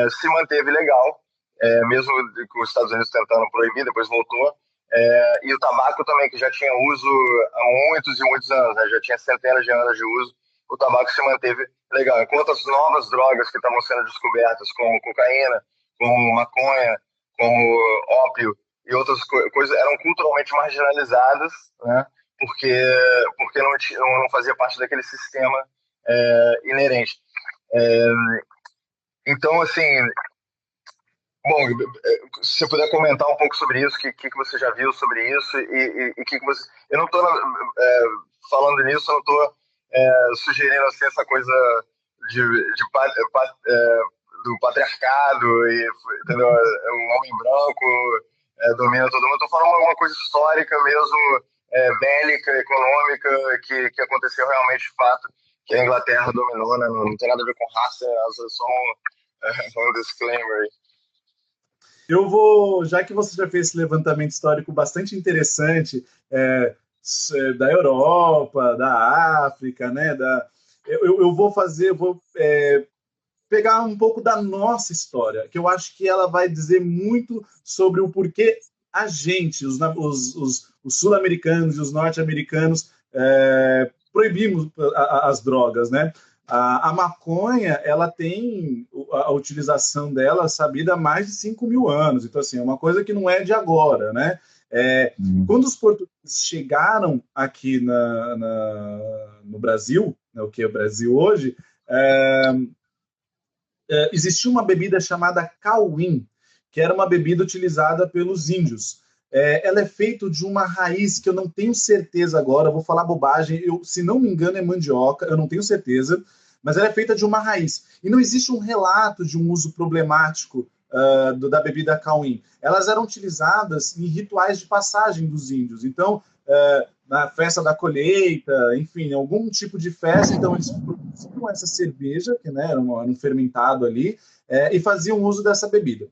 se manteve legal, mesmo com os Estados Unidos tentando proibir, depois voltou. E o tabaco também, que já tinha uso há muitos e muitos anos, né? Já tinha centenas de anos de uso, o tabaco se manteve legal. Enquanto as novas drogas que estavam sendo descobertas, como cocaína, como maconha, como ópio e outras coisas, eram culturalmente marginalizadas, né? Porque não fazia parte daquele sistema inerente. Então, assim, bom, se você puder comentar um pouco sobre isso, o que você já viu sobre isso e que você... Eu não estou falando nisso, eu não estou sugerindo assim, essa coisa do patriarcado, entendeu? Um homem branco domina todo mundo. Estou falando uma coisa histórica mesmo, bélica, econômica, que aconteceu realmente de fato, que a Inglaterra dominou, né? Não tem nada a ver com raça, é só um disclaimer aí. Eu vou, já que você já fez esse levantamento histórico bastante interessante, da Europa, da África, né? Eu vou pegar um pouco da nossa história, que eu acho que ela vai dizer muito sobre o porquê a gente, os sul-americanos e os norte-americanos, proibimos as drogas, né? A maconha, ela tem a utilização dela sabida há mais de 5 mil anos. Então, assim, é uma coisa que não é de agora, né? Quando os portugueses chegaram aqui no Brasil, né, o que é o Brasil hoje, existia uma bebida chamada cauim, que era uma bebida utilizada pelos índios. Ela é feita de uma raiz que eu não tenho certeza agora, vou falar bobagem, se não me engano é mandioca, eu não tenho certeza, mas ela é feita de uma raiz. E não existe um relato de um uso problemático da bebida cauim. Elas eram utilizadas em rituais de passagem dos índios. Então, na festa da colheita, enfim, algum tipo de festa, então eles produziam essa cerveja, que, né, era um fermentado ali, e faziam uso dessa bebida.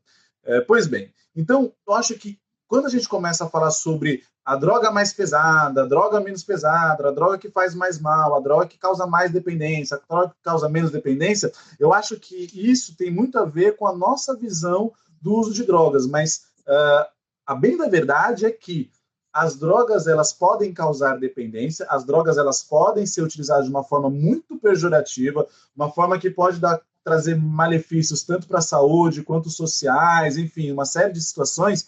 Pois bem, então eu acho que quando a gente começa a falar sobre a droga mais pesada, a droga menos pesada, a droga que faz mais mal, a droga que causa mais dependência, a droga que causa menos dependência, eu acho que isso tem muito a ver com a nossa visão do uso de drogas, mas a bem da verdade é que as drogas elas podem causar dependência, as drogas elas podem ser utilizadas de uma forma muito pejorativa, uma forma que pode trazer malefícios tanto para a saúde quanto sociais, enfim, uma série de situações,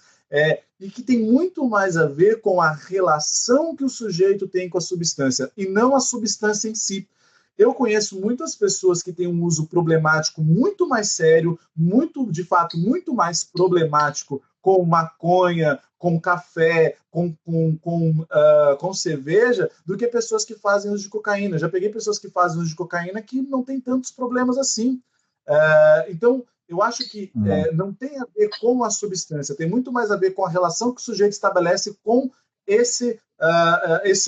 e que tem muito mais a ver com a relação que o sujeito tem com a substância, e não a substância em si. Eu conheço muitas pessoas que têm um uso problemático muito mais sério, de fato, muito mais problemático com maconha, com café, com cerveja, do que pessoas que fazem uso de cocaína. Já peguei pessoas que fazem uso de cocaína que não tem tantos problemas assim. Então, eu acho que não tem a ver com a substância, tem muito mais a ver com a relação que o sujeito estabelece com esse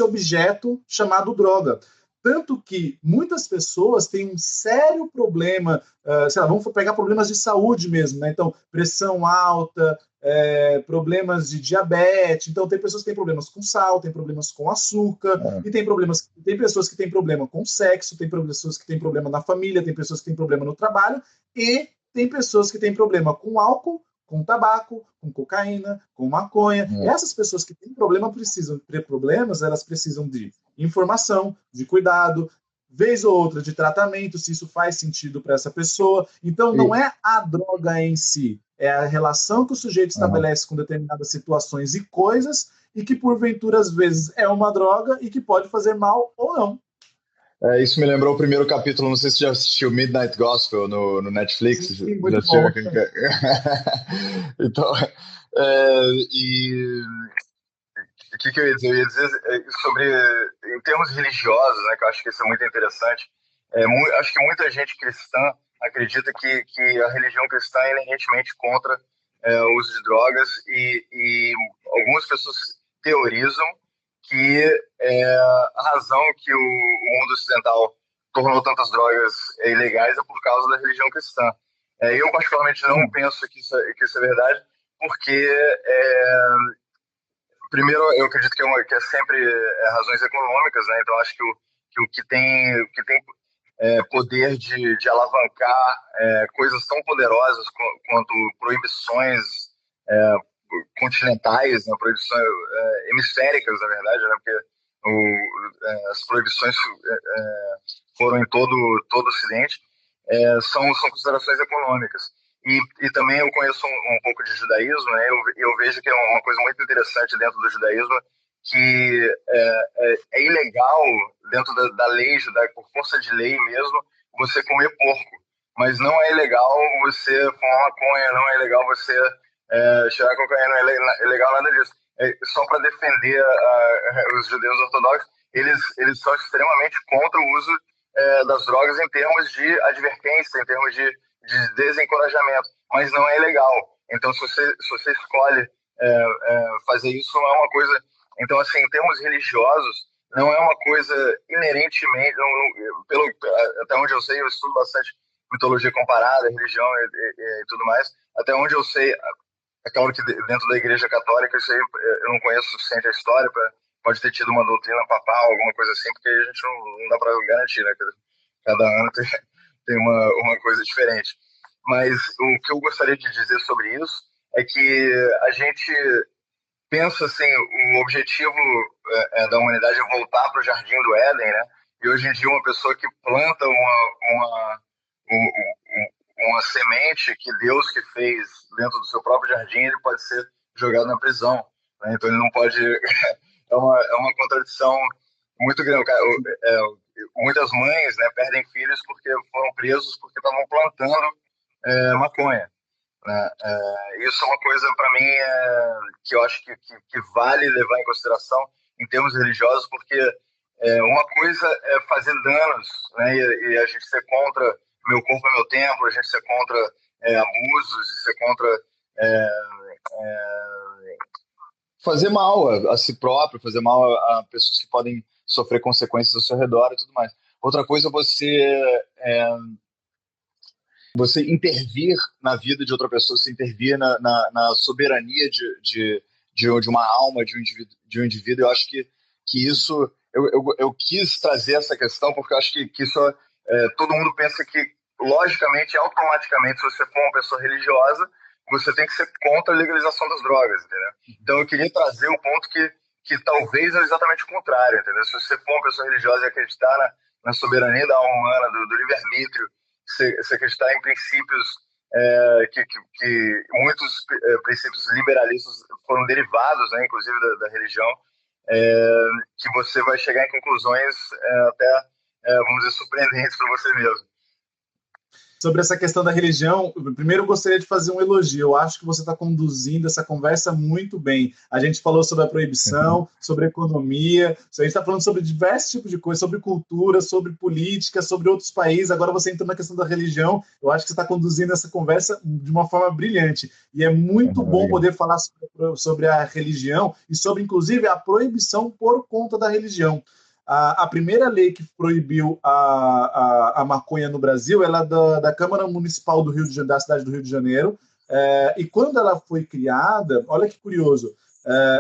objeto chamado droga. Tanto que muitas pessoas têm um sério problema, sei lá, vamos pegar problemas de saúde mesmo, né? Então, pressão alta, problemas de diabetes. Então, tem pessoas que têm problemas com sal, tem problemas com açúcar, e tem pessoas que têm problema com sexo, tem pessoas que têm problema na família, tem pessoas que têm problema no trabalho, e tem pessoas que têm problema com álcool, com tabaco, com cocaína, com maconha. Essas pessoas que têm problemas, elas precisam de informação, de cuidado, vez ou outra de tratamento, se isso faz sentido para essa pessoa. Então, não é a droga em si, é a relação que o sujeito estabelece com determinadas situações e coisas, e que, porventura, às vezes, é uma droga e que pode fazer mal ou não. Isso me lembrou o primeiro capítulo, não sei se você já assistiu Midnight Gospel no Netflix. Sim, muito bom. Então, o que eu ia dizer? Eu ia dizer sobre, em termos religiosos, né, que eu acho que isso é muito interessante. Acho que muita gente cristã acredita que a religião cristã é inerentemente contra o uso de drogas, e algumas pessoas teorizam que a razão que o mundo ocidental tornou tantas drogas ilegais é por causa da religião cristã. Eu, particularmente, não penso que isso é verdade, porque, primeiro, eu acredito que é sempre razões econômicas, né? Então, acho que o que tem poder de alavancar coisas tão poderosas quanto proibições continentais, né, proibições hemisféricas, na verdade, né, porque as proibições foram em todo o Ocidente, são considerações econômicas. E também eu conheço um pouco de judaísmo, né, eu vejo que é uma coisa muito interessante dentro do judaísmo, que é ilegal, dentro da lei judaica, por força de lei mesmo, você comer porco. Mas não é ilegal você fumar maconha, não é ilegal você cheirar cocaína, não é legal nada disso. Só para defender os judeus ortodoxos, eles são extremamente contra o uso das drogas em termos de advertência, em termos de desencorajamento, mas não é ilegal. Então, se você escolhe fazer isso, não é uma coisa... Então, assim, em termos religiosos, não é uma coisa inerentemente, até onde eu sei, eu estudo bastante mitologia comparada, religião e tudo mais, até onde eu sei, é claro que dentro da Igreja Católica, isso aí eu não conheço o suficiente a história, pode ter tido uma doutrina papal, alguma coisa assim, porque a gente não dá para garantir, né? Cada ano tem uma coisa diferente. Mas o que eu gostaria de dizer sobre isso é que a gente pensa assim, o objetivo da humanidade é voltar para o Jardim do Éden, né? E hoje em dia uma pessoa que planta uma semente que Deus que fez dentro do seu próprio jardim, ele pode ser jogado na prisão, né? Então ele não pode... é uma contradição muito grande. Muitas mães, né, perdem filhos porque foram presos porque estavam plantando maconha, né? Isso é uma coisa, para mim, que eu acho que vale levar em consideração em termos religiosos, porque uma coisa é fazer danos, né, e a gente ser contra meu corpo é meu templo, a gente ser contra abusos, e ser contra fazer mal a si próprio, fazer mal a pessoas que podem sofrer consequências ao seu redor e tudo mais. Outra coisa é você intervir na vida de outra pessoa, você intervir na soberania de uma alma, de um indivíduo. Eu acho que isso... Eu quis trazer essa questão porque eu acho que isso... todo mundo pensa que, logicamente, automaticamente, se você for uma pessoa religiosa, você tem que ser contra a legalização das drogas, entendeu? Então eu queria trazer um ponto que talvez é exatamente o contrário, entendeu? Se você for uma pessoa religiosa e acreditar na soberania da alma humana, do livre-arbítrio, se acreditar em princípios que muitos princípios liberalistas foram derivados, né, inclusive da religião, que você vai chegar em conclusões até, vamos dizer, surpreendentes para você mesmo. Sobre essa questão da religião, primeiro eu gostaria de fazer um elogio. Eu acho que você está conduzindo essa conversa muito bem. A gente falou sobre a proibição, sobre a economia, a gente está falando sobre diversos tipos de coisas, sobre cultura, sobre política, sobre outros países. Agora você entrou na questão da religião. Eu acho que você está conduzindo essa conversa de uma forma brilhante. E é muito bom poder falar sobre a religião e sobre, inclusive, a proibição por conta da religião. A primeira lei que proibiu a maconha no Brasil, ela é da Câmara Municipal da cidade do Rio de Janeiro, e quando ela foi criada, olha que curioso,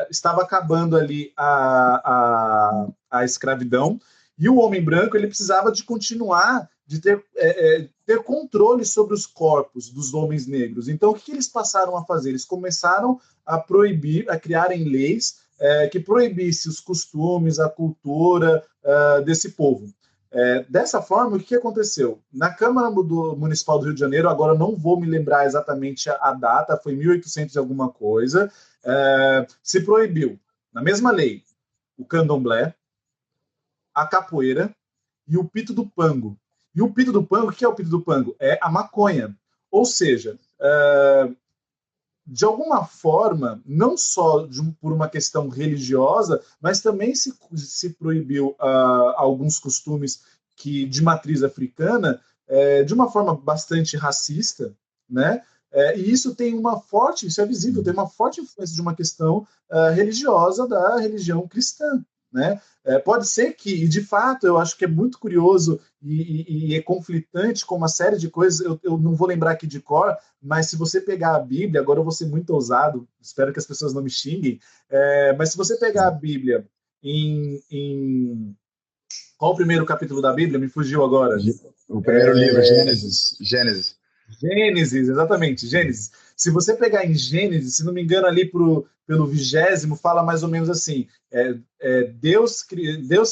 estava acabando ali a escravidão, e o homem branco ele precisava de continuar, de ter controle sobre os corpos dos homens negros. Então, o que eles passaram a fazer? Eles começaram a proibir, a criarem leis que proibisse os costumes, a cultura desse povo. Dessa forma, o que aconteceu? Na Câmara Municipal do Rio de Janeiro, agora não vou me lembrar exatamente a data, foi 1800 e alguma coisa, se proibiu, na mesma lei, o candomblé, a capoeira e o pito do pango. E o pito do pango, o que é o pito do pango? É a maconha. Ou seja, de alguma forma, não só por uma questão religiosa, mas também se proibiu alguns costumes de matriz africana de uma forma bastante racista, né? E isso tem isso é visível, tem uma forte influência de uma questão religiosa da religião cristã, né? Pode ser que, e de fato, eu acho que é muito curioso e é conflitante com uma série de coisas, eu não vou lembrar aqui de cor, mas se você pegar a Bíblia, agora eu vou ser muito ousado, espero que as pessoas não me xinguem, mas se você pegar a Bíblia qual o primeiro capítulo da Bíblia? Me fugiu agora. O primeiro livro, Gênesis. Gênesis, exatamente, Gênesis. Se você pegar em Gênesis, se não me engano, ali pelo 20º, fala mais ou menos assim, Deus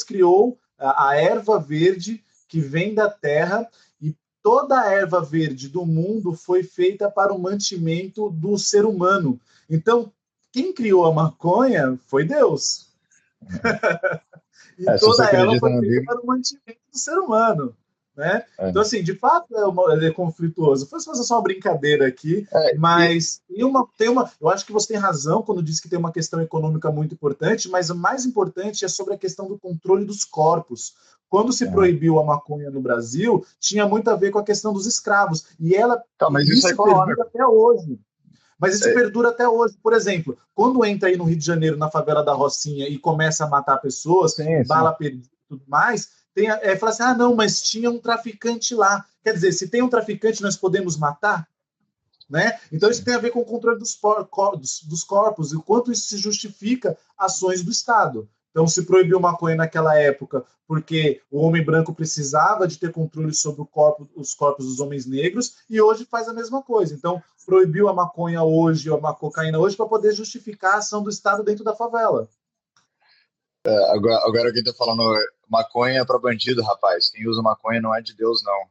criou a erva verde que vem da terra e toda a erva verde do mundo foi feita para o mantimento do ser humano. Então, quem criou a maconha foi Deus. E toda ela foi feita para o mantimento do ser humano. Né? Então, assim, de fato é conflituoso. Foi fazer só uma brincadeira aqui, mas eu acho que você tem razão quando diz que tem uma questão econômica muito importante, mas o mais importante é sobre a questão do controle dos corpos. Quando se proibiu a maconha no Brasil, tinha muito a ver com a questão dos escravos. E ela mas isso é econômico até hoje. Mas isso perdura até hoje. Por exemplo, quando entra aí no Rio de Janeiro, na favela da Rocinha, e começa a matar pessoas, bala perdida e tudo mais, fala assim, não, mas tinha um traficante lá. Quer dizer, se tem um traficante, nós podemos matar? Né? Então, isso tem a ver com o controle dos corpos e o quanto isso se justifica ações do Estado. Então, se proibiu maconha naquela época porque o homem branco precisava de ter controle sobre os corpos dos homens negros, e hoje faz a mesma coisa. Então, proibiu a maconha hoje, ou a cocaína hoje, para poder justificar a ação do Estado dentro da favela. Agora alguém está falando, maconha é para bandido, rapaz. Quem usa maconha não é de Deus, não.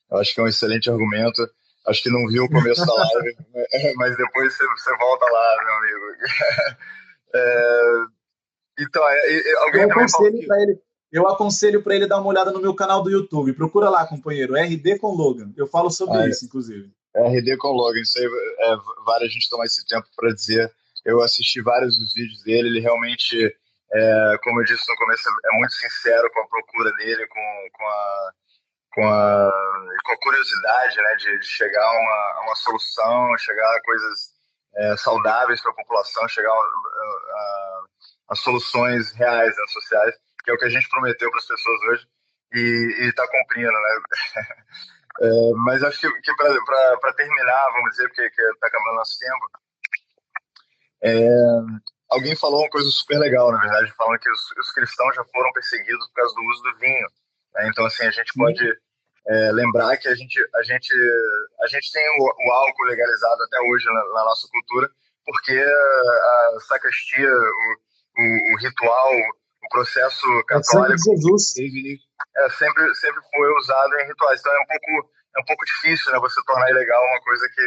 Eu acho que é um excelente argumento. Acho que não viu o começo da live, mas depois você volta lá, meu amigo. Então, alguém também falou que... Eu aconselho para ele dar uma olhada no meu canal do YouTube. Procura lá, companheiro, RD com Logan. Eu falo sobre isso, inclusive. RD com Logan, isso aí vale a gente tomar esse tempo para dizer. Eu assisti vários dos vídeos dele, ele realmente, como eu disse no começo, é muito sincero com a procura dele, com a curiosidade, né, de chegar a uma solução, chegar a coisas saudáveis para a população, chegar a soluções reais, né, sociais, que é o que a gente prometeu para as pessoas hoje e está cumprindo, né? Mas acho que para terminar, vamos dizer, porque está acabando nosso tempo, alguém falou uma coisa super legal, na verdade, falando que os cristãos já foram perseguidos por causa do uso do vinho, né? Então, assim, a gente pode lembrar que a gente tem o álcool legalizado até hoje na nossa cultura, porque a sacristia, o ritual, o processo católico sempre foi usado em rituais. Então é um pouco difícil, né, você tornar ilegal uma coisa que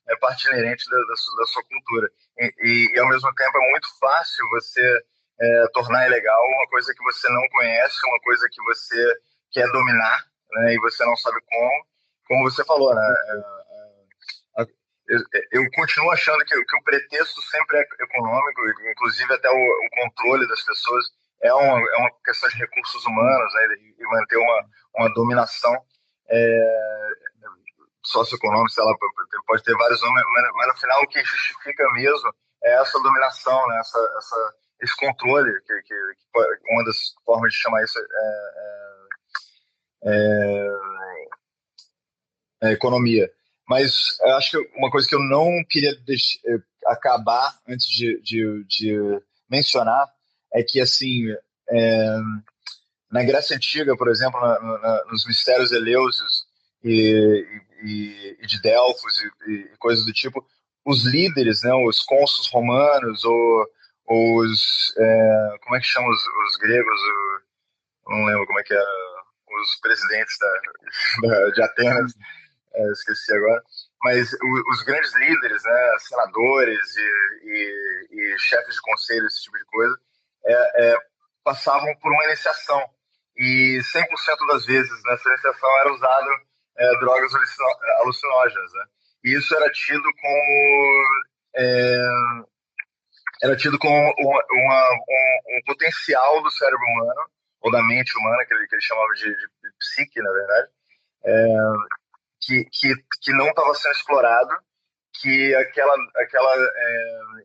é parte inerente da sua cultura. E ao mesmo tempo é muito fácil você tornar ilegal uma coisa que você não conhece, uma coisa que você quer dominar, né, e você não sabe como você falou, né? Eu continuo achando que o pretexto sempre é econômico, inclusive até o controle das pessoas é uma questão de recursos humanos, né, e manter uma dominação socioeconômica, sei lá, pode ter vários nomes, mas no final o que justifica mesmo é essa dominação, né, esse controle, que uma das formas de chamar isso é economia. Mas eu acho que uma coisa que eu não queria acabar antes de mencionar é que, assim, na Grécia Antiga, por exemplo, nos mistérios eleusios e de Delfos e coisas do tipo, os líderes, né, os cônsules romanos ou os... como é que chamam os gregos? Não lembro como é que era. Os presidentes de Atenas. Esqueci agora, mas os grandes líderes, né, senadores e chefes de conselho, esse tipo de coisa, passavam por uma iniciação, e 100% das vezes nessa iniciação era usado drogas alucinógenas, né? E isso era tido como um potencial do cérebro humano, ou da mente humana, que ele chamava de psique, na verdade, que não estava sendo explorado, que aquela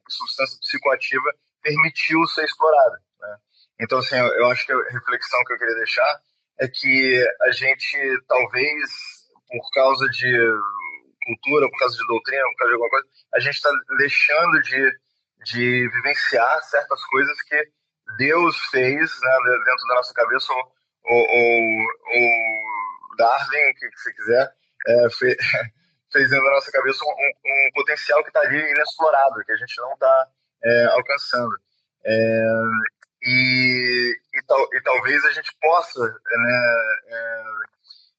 substância psicoativa permitiu ser explorada, né? Então, assim, eu acho que a reflexão que eu queria deixar é que a gente, talvez, por causa de cultura, por causa de doutrina, por causa de alguma coisa, a gente está deixando de vivenciar certas coisas que Deus fez, né, dentro da nossa cabeça, ou Darwin, o que você quiser, fez dentro da nossa cabeça um potencial que está ali inexplorado, que a gente não está alcançando. E talvez a gente possa, né,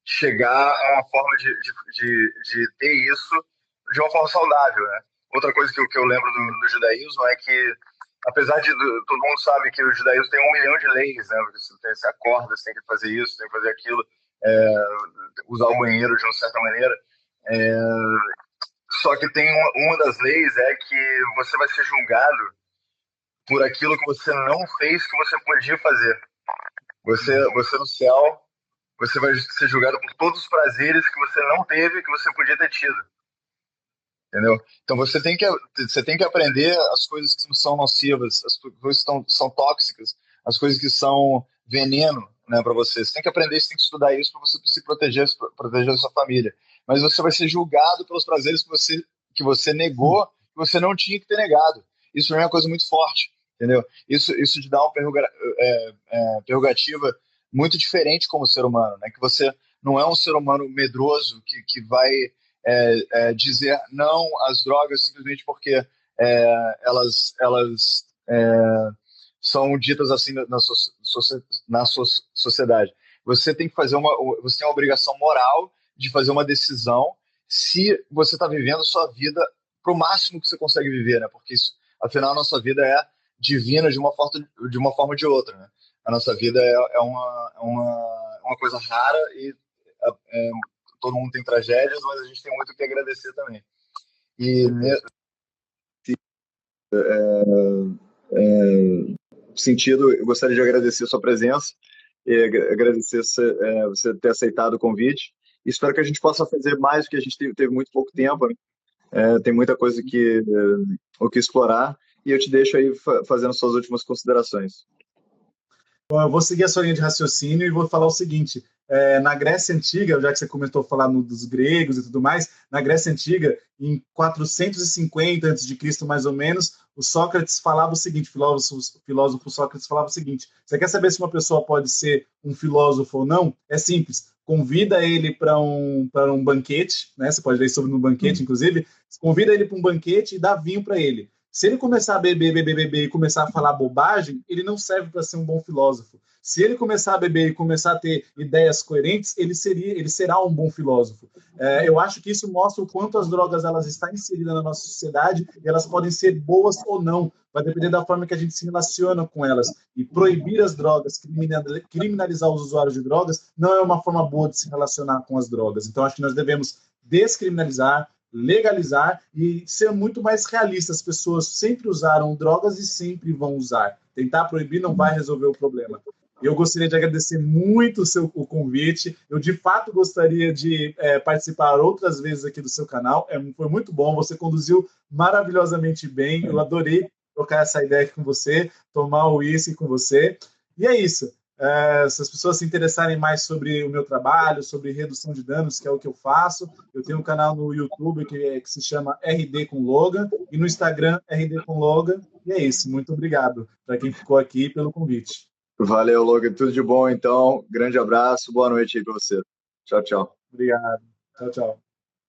chegar a uma forma de ter isso de uma forma saudável, né? Outra coisa que eu lembro do judaísmo é que, apesar de todo mundo sabe que o judaísmo tem 1 milhão de leis, né? Você acorda, você tem que fazer isso, tem que fazer aquilo, usar o banheiro de uma certa maneira. Só que tem uma das leis é que você vai ser julgado por aquilo que você não fez que você podia fazer. Você no céu, você vai ser julgado por todos os prazeres que você não teve que você podia ter tido. entendeu? Então você tem que aprender as coisas que são nocivas, as coisas que são tóxicas, as coisas que são veneno, né, para você. Você tem que aprender, você tem que estudar isso para você se proteger da sua família. Mas você vai ser julgado pelos prazeres que você negou, que você não tinha que ter negado. Isso para mim é uma coisa muito forte, entendeu? Isso te dá uma prerrogativa muito diferente como ser humano, né? Que você não é um ser humano medroso que vai dizer não às drogas simplesmente porque elas são ditas assim na sociedade. Você tem que você tem uma obrigação moral de fazer uma decisão se você está vivendo a sua vida para o máximo que você consegue viver, né? Porque isso, afinal, a nossa vida é divina de uma forma ou de outra, né? A nossa vida é uma coisa rara e todo mundo tem tragédias, mas a gente tem muito o que agradecer também. E nesse sentido, eu gostaria de agradecer a sua presença e agradecer você ter aceitado o convite. E espero que a gente possa fazer mais, porque a gente teve muito pouco tempo, né? Tem muita coisa o que explorar, e eu te deixo aí fazendo suas últimas considerações. Bom, eu vou seguir a sua linha de raciocínio e vou falar o seguinte: na Grécia Antiga, já que você começou a falar dos gregos e tudo mais, na Grécia Antiga, em 450 a.C., mais ou menos, o Sócrates falava o seguinte, filósofo Sócrates falava o seguinte: você quer saber se uma pessoa pode ser um filósofo ou não? É simples, convida ele para um banquete, né? Você pode ler sobre no banquete, inclusive, convida ele para um banquete e dá vinho para ele. Se ele começar a beber e começar a falar bobagem, ele não serve para ser um bom filósofo. Se ele começar a beber e começar a ter ideias coerentes, ele será um bom filósofo. Eu acho que isso mostra o quanto as drogas elas estão inseridas na nossa sociedade e elas podem ser boas ou não. Vai depender da forma que a gente se relaciona com elas. E proibir as drogas, criminalizar os usuários de drogas, não é uma forma boa de se relacionar com as drogas. Então, acho que nós devemos descriminalizar, legalizar e ser muito mais realista. As pessoas sempre usaram drogas e sempre vão usar. Tentar proibir não vai resolver o problema. Eu gostaria de agradecer muito o convite. Eu, de fato, gostaria de participar outras vezes aqui do seu canal. Foi muito bom. Você conduziu maravilhosamente bem. Eu adorei trocar essa ideia aqui com você, tomar o uísque com você. E é isso. Se as pessoas se interessarem mais sobre o meu trabalho, sobre redução de danos, que é o que eu faço, eu tenho um canal no YouTube que se chama RD com Logan e no Instagram RD com Logan. E é isso. Muito obrigado para quem ficou aqui pelo convite. Valeu, Logan. Tudo de bom, então. Grande abraço. Boa noite aí para você. Tchau, tchau. Obrigado. Tchau, tchau.